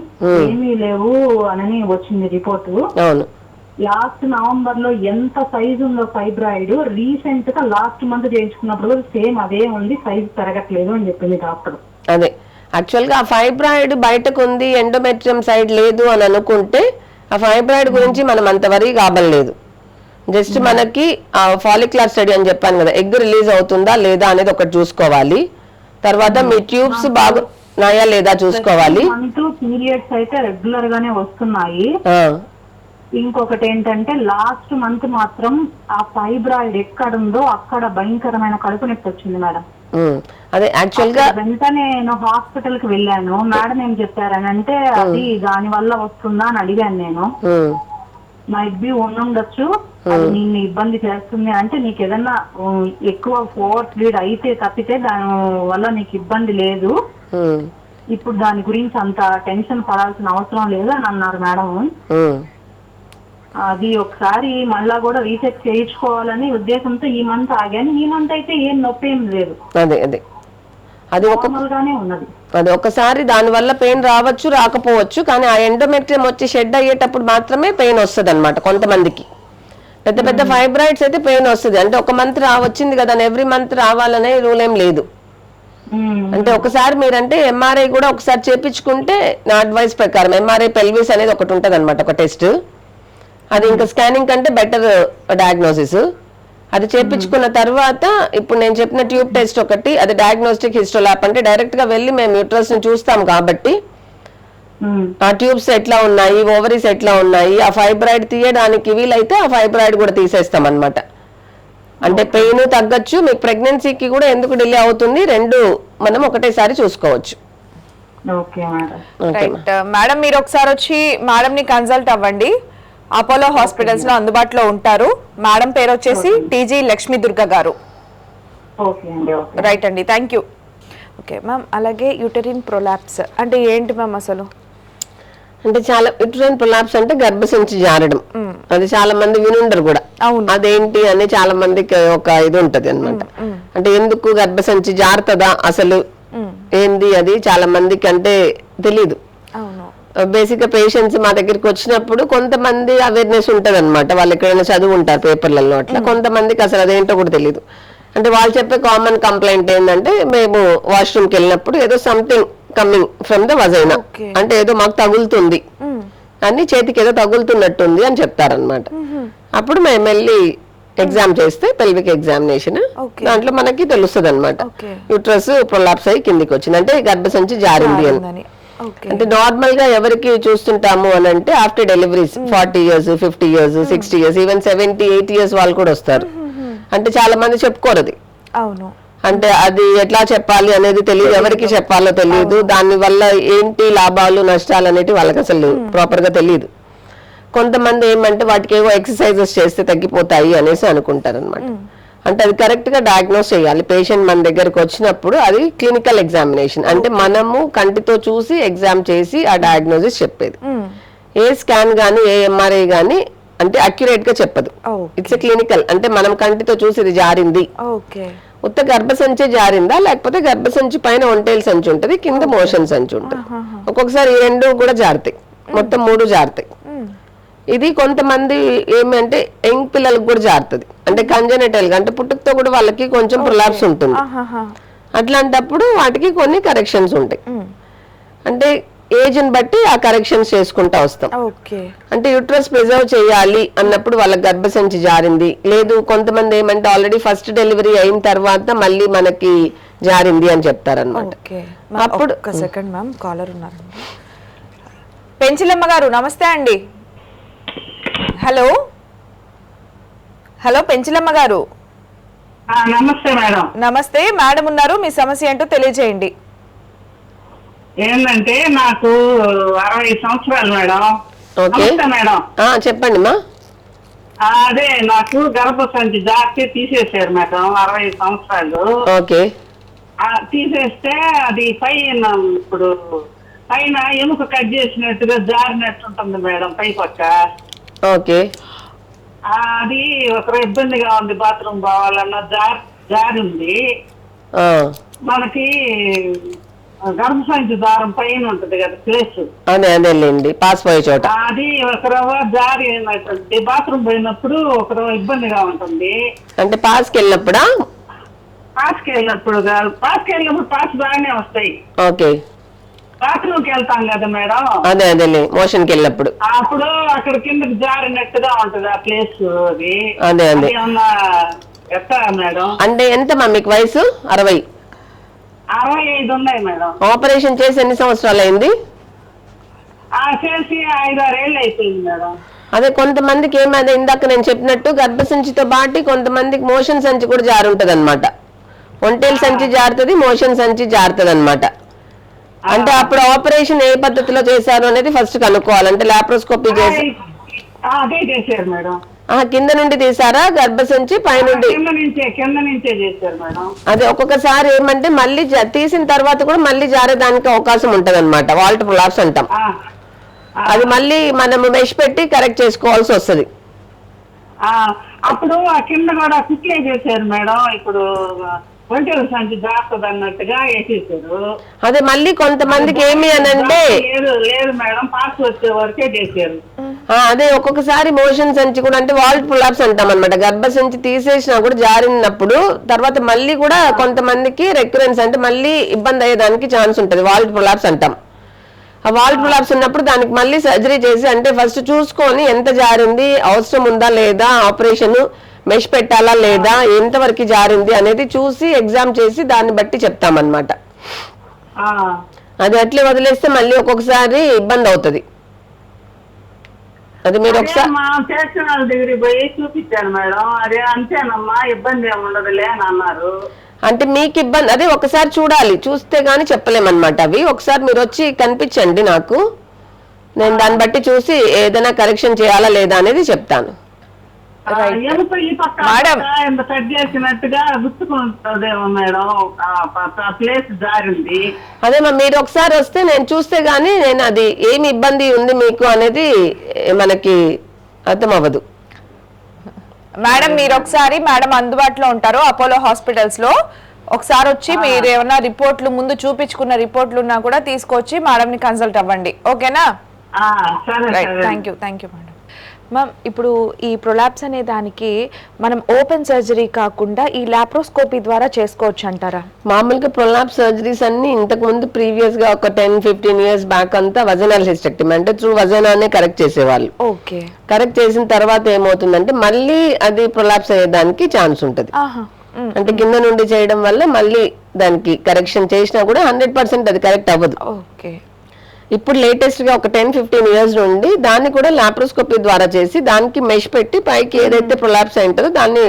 ఏమీ లేవు అని వచ్చింది రిపోర్ట్. లాస్ట్ నవంబర్ లో ఎంత సైజ్ ఉందో ఫైబ్రాయిడ్ రీసెంట్ గా లాస్ట్ మంత్ చేయించుకున్నప్పుడు సేమ్ అదే ఉంది, సైజ్ పెరగట్లేదు అని చెప్పింది డాక్టర్. అదే యాక్చువల్ గా ఆ ఫైబ్రాయిడ్ బయటకు ఉంది, ఎండోమెట్రియం సైడ్ లేదు అని అనుకుంటే ఆ ఫైబ్రాయిడ్ గురించి మనం అంత వరీ కాబలేదు. జస్ట్ మనకి ఫాలిక్యులర్ స్టడీ అని చెప్పాను కదా, ఎగ్ రిలీజ్ అవుతుందా లేదా అనేది ఒకటి చూసుకోవాలి. తర్వాత మీ ట్యూబ్స్ బాగున్నాయా లేదా చూసుకోవాలి. పీరియడ్స్ అయితే రెగ్యులర్ గానే వస్తున్నాయి. ఇంకొకటి ఏంటంటే లాస్ట్ మంత్ మాత్రం ఆ ఫైబ్రాయిడ్ ఎక్కడుందో అక్కడ భయంకరమైన కడుపు నొప్పి వచ్చింది మేడం. అదే యాక్చువల్ గా వెంటనే నేను హాస్పిటల్ కి వెళ్ళాను. మేడం ఏం చెప్పారని అంటే అది దాని వల్ల వస్తుందా అని అడిగాను నేను. మైట్ బి ఉండొచ్చు, అది నిన్ను ఇబ్బంది చేస్తుంది అంటే నీకు ఏదన్నా ఎక్కువ ఓవర్ బ్లీడ్ అయితే తప్పితే దాని వల్ల నీకు ఇబ్బంది లేదు, ఇప్పుడు దాని గురించి అంత టెన్షన్ పడాల్సిన అవసరం లేదు అని అన్నారు మేడం. అది ఒకసారి మళ్ళా కూడా రీచెక్ చేయించుకోవాలని ఉద్దేశంతో ఈ మంత్ ఆగాను. ఈ మంత్ అయితే ఏం నొప్పి ఏం లేదు, అదే అదే అది ఒక నార్మల్ గానే ఉన్నది. అది ఒకసారి దానివల్ల పెయిన్ రావచ్చు రాకపోవచ్చు, కానీ ఆ ఎండోమెట్రియం వచ్చి షెడ్ అయ్యేటప్పుడు మాత్రమే పెయిన్ వస్తుంది అనమాట. కొంతమందికి పెద్ద పెద్ద ఫైబ్రాయిడ్స్ అయితే పెయిన్ వస్తుంది, అంటే ఒక మంత్ వచ్చింది కదా ఎవ్రీ మంత్ రావాలనే రూల్ ఏం లేదు. అంటే ఒకసారి మీరంటే ఎంఆర్ఐ కూడా ఒకసారి చేపించుకుంటే నా అడ్వైస్ ప్రకారం ఎంఆర్ఐ పెల్విస్ అనేది ఒకటి ఉంటుంది అనమాట, ఒక టెస్ట్. అది ఇంకా స్కానింగ్ కంటే బెటర్ డయాగ్నోసిస్. అది చేపించుకున్న తర్వాత ఇప్పుడు నేను చెప్పిన ట్యూబ్ టెస్ట్ ఒకటి, అది డయాగ్నోస్టిక్ హిస్టోలాబ్, అంటే డైరెక్ట్ గా వెళ్ళి మేము యూట్రస్ ని చూస్తాం కాబట్టి ఆ ట్యూబ్స్ ఎట్లా ఉన్నాయి, ఓవరీస్ ఎట్లా ఉన్నాయి, ఆ ఫైబ్రాయిడ్ తీయడానికి వీలైతే ఆ ఫైబ్రాయిడ్ కూడా తీసేస్తాం అనమాట. అంటే పెయిన్ తగ్గచ్చు, మీకు ప్రెగ్నెన్సీకి కూడా ఎందుకు డిలే అవుతుంది, రెండు మనం ఒకటేసారి చూసుకోవచ్చు. రైట్ మేడం, మీరు ఒకసారి వచ్చి మేడం ని కన్సల్ట్ అవ్వండి. అపోలో హాస్పిటల్స్ లో అందుబాటులో ఉంటారు. మేడం పేరు వచ్చేసి టీజీ లక్ష్మీ దుర్గా గారు. రైట్ అండి, థ్యాంక్ యూ. ఓకే మ్యామ్, అలాగే యూటరిన్ ప్రొలాప్స్ అంటే ఏంటి మ్యామ్ అసలు? అంటే చాలా యూటరైన్ ప్రొలాప్స్ అంటే గర్భసంచి జారడం, అది చాలా మంది వినుండరు కూడా. అదేంటి అని చాలా మందికి ఒక ఇది ఉంటది అనమాట. అంటే ఎందుకు గర్భసంచి జారుతుందా అసలు ఏంది, అది చాలా మందికి అంటే తెలీదు. బేసిక్ గా పేషెంట్స్ మా దగ్గరికి వచ్చినప్పుడు కొంతమంది అవేర్నెస్ ఉంటది అనమాట, వాళ్ళు ఎక్కడైనా చదువు ఉంటారు పేపర్లలో అట్లా. కొంతమందికి అసలు అదేంటో కూడా తెలియదు. అంటే వాళ్ళు చెప్పే కామన్ కంప్లైంట్ ఏంటంటే, మేము వాష్రూమ్కి వెళ్ళినప్పుడు ఏదో సంథింగ్ కమింగ్ ఫ్రమ్ ద వజైనా, అంటే ఏదో మాకు తగులుతుంది అని, చేతికి ఏదో తగులుతున్నట్టుంది అని చెప్తారనమాట. అప్పుడు మేము వెళ్ళి ఎగ్జామ్ చేస్తే పెల్విక్ ఎగ్జామినేషన్, దాంట్లో మనకి తెలుస్తుంది అనమాట యూట్రస్ ప్రొలాప్స్ అయ్యి కిందికి వచ్చింది, అంటే గర్భసంచి జారింది అని. అంటే నార్మల్ గా ఎవరికి చూస్తుంటాము అని అంటే after deliveries 40 years 50 years 60 years even 70 80 years వాళ్ళు కూడా వస్తారు. అంటే చాలా మంది చెప్పుకోరు అది. అవును, అంటే అది ఎట్లా చెప్పాలి అనేది తెలియదు, ఎవరికి చెప్పాలో తెలియదు, దాని వల్ల ఏంటి లాభాలు నష్టాలు అనేవి వాళ్ళకి అసలు ప్రాపర్ గా తెలియదు. కొంతమంది ఏమంటే వాటికి ఏవో ఎక్సర్సైజెస్ చేస్తే తగ్గిపోతాయి అనేసి అనుకుంటారు అనమాట. అంటే అది కరెక్ట్ గా డయాగ్నోస్ చేయాలి. పేషెంట్ మన దగ్గరకు వచ్చినప్పుడు అది క్లినికల్ ఎగ్జామినేషన్, అంటే మనము కంటితో చూసి ఎగ్జామ్ చేసి ఆ డయాగ్నోసిస్ చెప్పేది. ఏ స్కాన్ గానీ ఏ ఎంఆర్ఐ గానీ అంటే అక్యురేట్ గా చెప్పదు. ఇట్స్ క్లినికల్, అంటే మనం కంటితో చూసి ఇది జారింది, ఉత్త గర్భసంచి జారిందా లేకపోతే గర్భసంచి పైన ఒంటేలు సంచి ఉంటది, కింద మోషన్ సంచి ఉంటది. ఒక్కొక్కసారి ఈ రెండు కూడా జారుతాయి, మొత్తం 3 జారుతాయి. ఇది కొంతమంది ఏమంటే యంగ్ పిల్లలకు కూడా జారుతుంది, అంటే కంజెనిటల్ గా, అంటే పుట్టుకతో కూడా వాళ్ళకి కొంచెం ప్రొలాప్స్ ఉంటుంది. అట్లాంటప్పుడు వాటికి కొన్ని కరెక్షన్స్ ఉంటాయి. అంటే ఏజ్ ని బట్టి ఆ కరెక్షన్స్ చేసుకుంటా వస్తాం. అంటే యూట్రస్ ప్రిజర్వ్ చేయాలి అన్నప్పుడు వాళ్ళకి గర్భసంచి జారింది, లేదు కొంతమంది ఏమంటే ఆల్రెడీ ఫస్ట్ డెలివరీ అయిన తర్వాత మళ్ళీ మనకి జారింది అని చెప్తారన్నమాట. అప్పుడు సెకండ్ మ్యామ్ కాలర్ ఉన్నారండి. పెంచిలమ్మ గారు నమస్తే అండి. హలో హలో పెంచిలమ్మ గారు. నమస్తే మేడం. నమస్తే మేడం ఉన్నారు, మీ సమస్య ఏంటో తెలియజేయండి. ఏంటంటే నాకు 60 సంవత్సరాలు మేడం. మేడం చెప్పండి మా. అదే నాకు గర్భసంచి జాగ్రత్త తీసేసారు మేడం. 60 సంవత్సరాలు తీసేస్తే అది పైన ఇప్పుడు పైన ఎముక కట్ చేసినట్టుగా జారినట్టు ఉంటుంది మేడం పై పక్క. అది ఒక ఇబ్బందిగా ఉంది, బాత్రూమ్ పోవాలన్నా జారి ఉంది. మనకి గర్భసంచి దారం పైన ఉంటది కదా ప్లేస్, అదేలేండి పాస్ పోయే చోట, అది ఒక రవ్వ జారి అయినట్టుంది. బాత్రూమ్ పోయినప్పుడు ఒక రవ్వ ఇబ్బందిగా ఉంటుంది. అంటే పాస్కి వెళ్ళినప్పుడా? పాస్కి వెళ్ళినప్పుడు కాదు, పాస్కి వెళ్ళినప్పుడు పాస్ బాగానే వస్తాయి. బాత్రూమ్కి వెళ్తాం కదా మేడం, అదేలే మోషన్కి వెళ్ళినప్పుడు అప్పుడు అక్కడ కిందకి జారినట్టుగా ఉంటది ఆ ప్లేస్. అది ఎట్లా మేడం? అంటే ఎంత మీకు వయసు? 60. 65 ఉన్నాయి మేడం. ఆపరేషన్ చేసి ఎన్ని సంవత్సరాలు అయింది? చేసి 5-6 ఏళ్ళు అయిపోయింది మేడం. అదే కొంతమందికి ఏమైంది ఇందాక నేను చెప్పినట్టు గర్భసంచితో పాటు కొంతమందికి మోషన్ సంచి కూడా జారుంటది అనమాట. ఒంటేలు సంచి జారుతుంది, మోషన్ సంచి జారుతుంది అనమాట. అంటే అప్పుడు ఆపరేషన్ ఏ పద్ధతిలో చేశారు అనేది ఫస్ట్ కనుక్కోవాలి. అంటే లాప్రోస్కోపీ చేసి చేశారు మేడం. కింద నుండి తీసారా గర్భసంచి పైనుండి? కింద నుంచే చేశారు మేడం. అదే ఒక్కొక్కసారి ఏమంటే మళ్ళీ తీసిన తర్వాత కూడా మళ్ళీ జారేదానికి అవకాశం ఉంటది అనమాట, వాల్ట్ ప్రొలాప్స్ అంటాం. అది మళ్ళీ మనము మెష్ పెట్టి కరెక్ట్ చేసుకోవాల్సి వస్తుంది. అప్పుడు ఆ కింద కూడా కుట్లే చేశారు మేడం, ఇప్పుడు ఒంటి సంచి జాగ్రత్త అన్నట్టుగా వేసేసారు. అదే మళ్ళీ కొంతమందికి ఏమి అనంటే లేదు మేడం, పాస్ వచ్చే వరకే చేశారు. అదే ఒక్కొక్కసారి మోషన్ సంచి కూడా అంటే వాల్ట్ పులాప్స్ అంటాం అనమాట. గర్భ సంచి తీసేసినా కూడా జారినప్పుడు తర్వాత మళ్ళీ కూడా కొంతమందికి రెక్యురెన్స్ అంటే మళ్ళీ ఇబ్బంది అయ్యేదానికి ఛాన్స్ ఉంటుంది. వాల్ట్ పులాప్స్ అంటాం. ఆ వాల్ట్ పులాప్స్ ఉన్నప్పుడు దానికి మళ్ళీ సర్జరీ చేసి అంటే ఫస్ట్ చూసుకొని ఎంత జారింది, అవసరం ఉందా లేదా, ఆపరేషన్ మెష్ పెట్టాలా లేదా, ఎంతవరకు జారింది అనేది చూసి ఎగ్జామ్ చేసి దాన్ని బట్టి చెప్తామన్నమాట. అది అట్లే వదిలేస్తే మళ్ళీ ఒక్కొక్కసారి ఇబ్బంది అవుతుంది. అది మీరు ఒకసారి దగ్గరికి పోయి చూపించాను మేడం, అదే అంతేనమ్మా ఇబ్బంది ఏమి ఉండదులే అని అన్నారు. అంటే మీకు ఇబ్బంది అదే ఒకసారి చూడాలి, చూస్తే గానీ చెప్పలేమన్నమాట. అవి ఒకసారి మీరు వచ్చి కనిపించండి నాకు, నేను దాన్ని బట్టి చూసి ఏదైనా కరెక్షన్ చేయాలా లేదా అనేది చెప్తాను. మేడం కట్ చేసినట్టుగా గుర్తుకుంటుందేమో మేడం, ప్లేస్ జారింది. అదేమా మీరు ఒకసారి వస్తే నేను చూస్తే గానీ నేను అది ఏమి ఇబ్బంది ఉంది మీకు అనేది మనకి అర్థం అవ్వదు. మేడం మీరు ఒకసారి మేడం అందుబాటులో ఉంటారు అపోలో హాస్పిటల్స్ లో, ఒకసారి వచ్చి మీరు ఏమన్నా రిపోర్ట్లు ముందు చూపించుకున్న రిపోర్ట్లు ఉన్నా కూడా తీసుకొచ్చి మేడం ని కన్సల్ట్ అవ్వండి. ఓకేనా? Thank you madam. మ్యామ్ ఇప్పుడు ఈ ప్రొలాప్స్ అనే దానికి మనం ఓపెన్ సర్జరీ కాకుండా ఈ లాప్రోస్కోపీ ద్వారా చేసుకోవచ్చు అంటారా? మామూలుగా ప్రొలాప్స్ సర్జరీస్ అన్ని ఇంతకు ముందు ప్రీవియస్ గా ఒక 10-15 ఇయర్స్ బ్యాక్ అంతా వజనల్ హిస్టెక్టమీ అంటే త్రూ వజనానే కరెక్ట్ చేసేవాళ్ళు. ఓకే. కరెక్ట్ చేసిన తర్వాత ఏమవుతుందంటే మళ్ళీ అది ప్రొలాప్స్ అయ్యేదానికి ఛాన్స్ ఉంటుంది. అంటే కింద నుండి చేయడం వల్ల మళ్ళీ దానికి కరెక్షన్ చేసినా కూడా 100% అది కరెక్ట్ అవ్వదు. ఓకే. ఇప్పుడు లేటెస్ట్ గా ఒక 10-15 ఇయర్స్ నుండి దాన్ని కూడా లాప్రోస్కోపీ ద్వారా చేసి దానికి మెష్ పెట్టి పైకి ఏదైతే ప్రొలాప్స్ అయి ఉంటుందో దాన్ని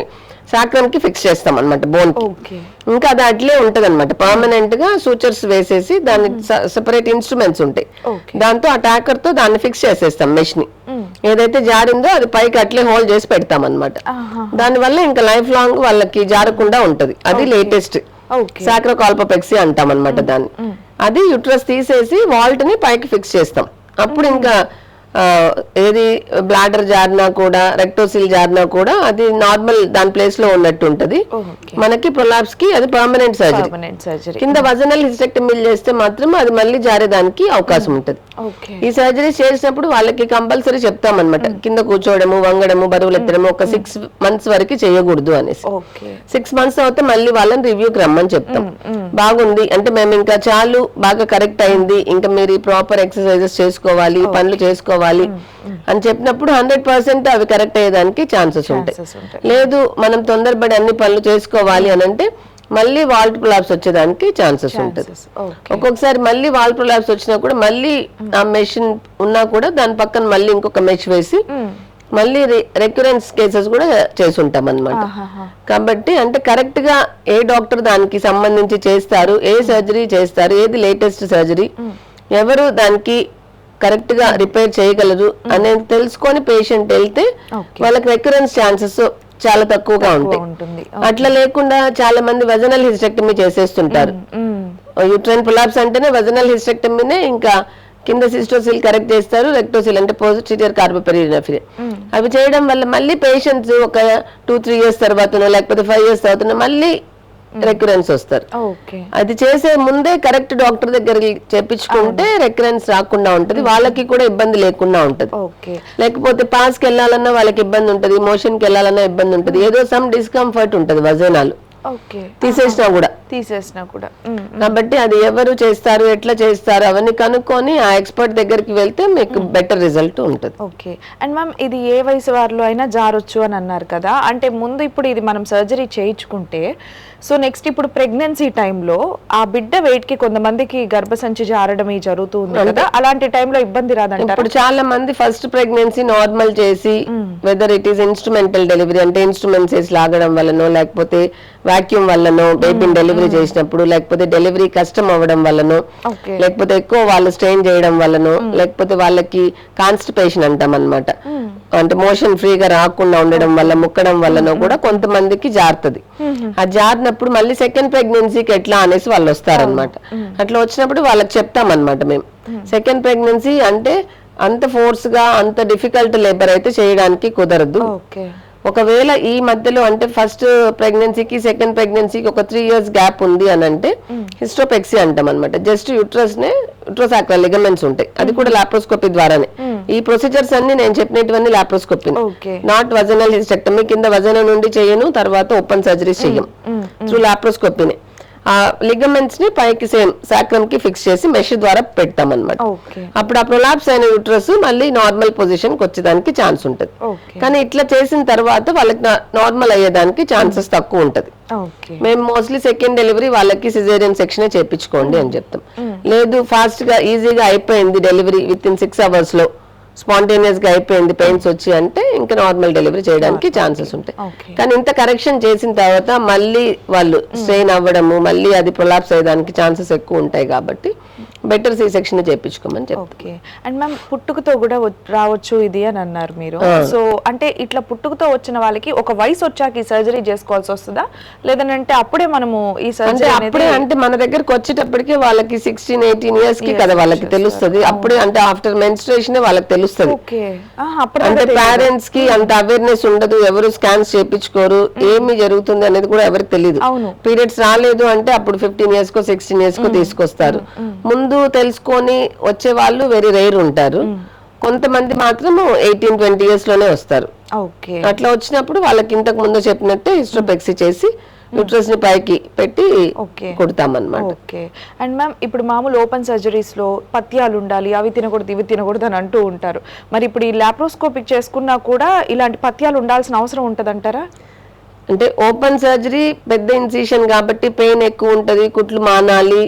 సాక్రమ్ కి ఫిక్స్ చేస్తాం అనమాట, బోన్ కి. ఇంకా అది అట్లే ఉంటది అనమాట, పర్మనెంట్ గా సూచర్స్ వేసేసి దాని సెపరేట్ ఇన్స్ట్రుమెంట్స్ ఉంటాయి, దాంతో ఆ ట్యాకర్ తో దాన్ని ఫిక్స్ చేసేస్తాం మెష్ ని. ఏదైతే జారిందో అది పైకి అట్లే హోల్డ్ చేసి పెడతాం అనమాట. దాని వల్ల ఇంకా లైఫ్ లాంగ్ వాళ్ళకి జారకుండా ఉంటది. అది లేటెస్ట్ సాక్రోకాల్పోపెక్సీ అంటాం అనమాట దాన్ని. అది యూట్రస్ తీసేసి వాల్ట్ ని పైకి ఫిక్స్ చేస్తాం. అప్పుడు ఇంకా ఏది బ్లాడర్ జారినా కూడా రెక్టోసిల్ జారినా కూడా అది నార్మల్ దాని ప్లేస్ లో ఉన్నట్టు ఉంటది. మనకి ప్రొలాప్స్ కి అది పర్మనెంట్ సర్జరీ. కింద వజనల్ హిస్టెక్టమీ చేస్తే మాత్రం అది మళ్ళీ జారేదానికి అవకాశం ఉంటది. ఈ సర్జరీ చేసినప్పుడు వాళ్ళకి కంపల్సరీ చెప్తామన్నమాట, కింద కూర్చోవడము, వంగడము, బరువులు ఎత్తడము ఒక 6 months వరకు చేయకూడదు అనేసి. 6 months అవుతే మళ్ళీ వాళ్ళని రివ్యూకి రమ్మని చెప్తాం. బాగుంది అంటే మేము ఇంకా చాలు బాగా కరెక్ట్ అయింది, ఇంకా మీరు ప్రాపర్ ఎక్సర్సైజెస్ చేసుకోవాలి, పనులు చేసుకోవాలి అని చెప్పినప్పుడు 100% అవి కరెక్ట్ అయ్యేదానికి ఛాన్సెస్ ఉంటాయి. లేదు మనం తొందరపడి అన్ని పనులు చేసుకోవాలి అని అంటే మళ్ళీ వాల్ట్ ప్రొలాప్స్ వచ్చేదానికి ఛాన్సెస్ ఉంటుంది. ఒక్కొక్కసారి మళ్ళీ వాల్ట్ ప్రొలాప్స్ వచ్చినా కూడా మళ్ళీ ఆ మెషిన్ ఉన్నా కూడా దాని పక్కన మళ్ళీ ఇంకొక మెష్ వేసి మళ్ళీ రికరెన్స్ కేసెస్ కూడా చేసి ఉంటాం అనమాట. కాబట్టి అంటే కరెక్ట్ గా ఏ డాక్టర్ దానికి సంబంధించి చేస్తారు, ఏ సర్జరీ చేస్తారు, ఏది లేటెస్ట్ సర్జరీ, ఎవరు దానికి కరెక్ట్ గా రిపేర్ చేయగలరు అనేది తెలుసుకొని పేషెంట్ వెళ్తే వాళ్ళకి రికరెన్స్ ఛాన్సెస్ చాలా తక్కువగా ఉంటాయి. అట్లా లేకుండా చాలా మంది వజనల్ హిస్టెక్టమీ చేసేస్తుంటారు. యూట్రైన్ ప్రొలాప్స్ అంటేనే వజనల్ హిస్టెక్టమీనే, ఇంకా కింద సిస్టోసిల్ కరెక్ట్ చేస్తారు, రెక్టోసిల్ అంటే పోస్టీరియర్ కార్పోపెరినెఫ్రియన్. అవి చేయడం వల్ల మళ్ళీ పేషెంట్స్ ఒక 2-3 years తర్వాతనో లేకపోతే 5 years తర్వాతనో మళ్ళీ రికరెన్స్ వస్తారు. అది చేసే ముందే కరెక్ట్ డాక్టర్ దగ్గరికి చేపించుకుంటే రికరెన్స్ రాకుండా ఉంటది, వాళ్ళకి కూడా ఇబ్బంది లేకుండా ఉంటది. లేకపోతే పాస్ కి వెళ్ళాలన్నా వాళ్ళకి ఇబ్బంది ఉంటది, మోషన్ కి వెళ్ళాలన్నా ఇబ్బంది ఉంటది, ఏదో సమ్ డిస్కంఫర్ట్ ఉంటది వజనాలు తీసేసినా కూడా. కాబట్టి అది ఎవరు చేస్తారు, ఎట్లా చేస్తారు అవన్నీ కనుక్కొని ఆ ఎక్స్పర్ట్ దగ్గరికి వెళ్తే మీకు బెటర్ రిజల్ట్ ఉంటుంది. ఓకే. అండ్ మ్యామ్ ఇది ఏ వయసు వారిలో అయినా జారొచ్చు అని అన్నారు కదా, అంటే ముందు ఇప్పుడు ఇది మనం సర్జరీ చేయించుకుంటే సో నెక్స్ట్ ఇప్పుడు ప్రెగ్నెన్సీ టైంలో ఆ బిడ్డ వెయిట్ కి కొంతమందికి గర్భసంచి జారడం జరుగుతూ ఉంది కదా, అలాంటి టైంలో ఇబ్బంది రాదంటారా? ఇప్పుడు చాలా మంది ఫస్ట్ ప్రెగ్నెన్సీ నార్మల్ చేసి whether it is instrumental delivery అంటే ఇన్స్ట్రుమెంట్స్ వేసి లాగడం వల్లనో లేకపోతే వాక్యూమ్ వల్లనో బేబీని డెలివరీ చేసినప్పుడు, లేకపోతే డెలివరీ కష్టం అవ్వడం వల్లనో, లేకపోతే ఎక్కువ వాళ్ళు స్ట్రెయిన్ చేయడం వల్లనో, లేకపోతే వాళ్ళకి కాన్స్టిపేషన్ అంటాం అనమాట, అంటే మోషన్ ఫ్రీగా రాకుండా ఉండడం వల్ల ముక్కడం వల్లనో కూడా కొంతమందికి జారుతుంది. ఆ జారినప్పుడు మళ్ళీ సెకండ్ ప్రెగ్నెన్సీకి ఎట్లా అనేసి వాళ్ళు వస్తారనమాట. అట్లా వచ్చినప్పుడు వాళ్ళకి చెప్తామన్నమాట మేము, సెకండ్ ప్రెగ్నెన్సీ అంటే అంత ఫోర్స్ గా అంత డిఫికల్ట్ లేబర్ అయితే చేయడానికి కుదరదు. ఓకే. ఒకవేళ ఈ మధ్యలో అంటే ఫస్ట్ ప్రెగ్నెన్సీకి సెకండ్ ప్రెగ్నెన్సీకి ఒక 3 years గ్యాప్ ఉంది అని అంటే హిస్టోపెక్సీ అంటాం అనమాట. జస్ట్ యుట్రోసాక్రల్ లిగమెంట్స్ ఉంటాయి, అది కూడా లాప్రోస్కోపీ ద్వారానే. ఈ ప్రొసీజర్స్ అన్ని నేను చెప్పినటువంటి లాప్రోస్కోపీ, నాట్ వజనల్ హిస్టెక్టమీ. కింద వజన నుండి చేయను, తర్వాత ఓపెన్ సర్జరీస్ చెయ్యం, త్రూ లాప్రోస్కోపీనే. ఆ లిగమెంట్స్ ని పైకి సేమ్ సాక్రమ్ కి ఫిక్స్ చేసి మెష్ ద్వారా పెడతాం అనమాట. అప్పుడు ఆ ప్రొలాప్స్ అయిన యూట్రస్ మళ్ళీ నార్మల్ పొజిషన్ కి వచ్చేదానికి ఛాన్స్ ఉంటుంది. కానీ ఇట్లా చేసిన తర్వాత వాళ్ళకి నార్మల్ అయ్యేదానికి ఛాన్సెస్ తక్కువ ఉంటది. మేము మోస్ట్లీ సెకండ్ డెలివరీ వాళ్ళకి సిజేరియన్ సెక్షన్ చేయించుకోండి అని చెప్తాం. లేదు ఫాస్ట్ గా ఈజీగా అయిపోయింది డెలివరీ విత్ ఇన్ 6 hours లో స్పాంటేనియస్ గా అయిపోయింది పెయిన్స్ వచ్చి అంటే ఇంకా నార్మల్ డెలివరీ చేయడానికి ఛాన్సెస్ ఉంటాయి. కానీ ఇంత కరెక్షన్ చేసిన తర్వాత మళ్ళీ వాళ్ళు స్ట్రెయిన్ అవ్వడము, మళ్ళీ అది ప్రొలాప్స్ అయ్యడానికి ఛాన్సెస్ ఎక్కువ ఉంటాయి. కాబట్టి బెటర్ సి సెక్షన్ చేయించుకోమని చెప్పి. అండ్ మ్యామ్ పుట్టుకతో కూడా రావచ్చు ఇది అని అన్నారు మీరు. సో అంటే ఇట్లా పుట్టుకతో వచ్చిన వాళ్ళకి ఒక వయసు వచ్చాక ఈ సర్జరీ చేసుకోవాల్సి వస్తుందా, లేదంటే అప్పుడే మనము ఈ సర్జరీ అప్పుడే అంటే మన దగ్గరకు వచ్చేటప్పటికి వాళ్ళకి 16-18 years కి కదా వాళ్ళకి తెలుస్తుంది. అప్పుడే అంటే ఆఫ్టర్ మెన్స్ట్రుయేషన్ వాళ్ళకి తెలుస్తుంది. అంటే పేరెంట్స్ కి అంత అవేర్నెస్ ఉండదు, ఎవరు స్కాన్స్ చేయించుకోరు, ఏమి జరుగుతుంది అనేది కూడా ఎవరికి తెలియదు. పీరియడ్స్ రాలేదు అంటే అప్పుడు 15 years కో 16 years కో తీసుకొస్తారు. ముందు తెలుసుకొని వచ్చే వాళ్ళు వెరీ రేర్ ఉంటారు. కొంతమంది మాత్రం 18-20 years లోనే వస్తారు. అట్లా వచ్చినప్పుడు వాళ్ళకి ఇంతకు ముందు చెప్పినట్టే హిస్టోపెక్సీ చేసి యూట్రస్ ని పైకి పెట్టి కుడతామన్నమాట. అండ్ మ్యామ్ ఇప్పుడు మామూలు ఓపెన్ సర్జరీస్ లో పత్యాలు ఉండాలి, అవి తినకూడదు ఇవి తినకూడదు అని అంటూ ఉంటారు. మరి ఇప్పుడు ఈ లాప్రోస్కోపిక్ చేసుకున్నా కూడా ఇలాంటి పత్యాలు ఉండాల్సిన అవసరం ఉంటదంటారా? అంటే ఓపెన్ సర్జరీ పెద్ద ఇన్సిషన్ కాబట్టి పెయిన్ ఎక్కువ ఉంటది, కుట్లు మానాలి.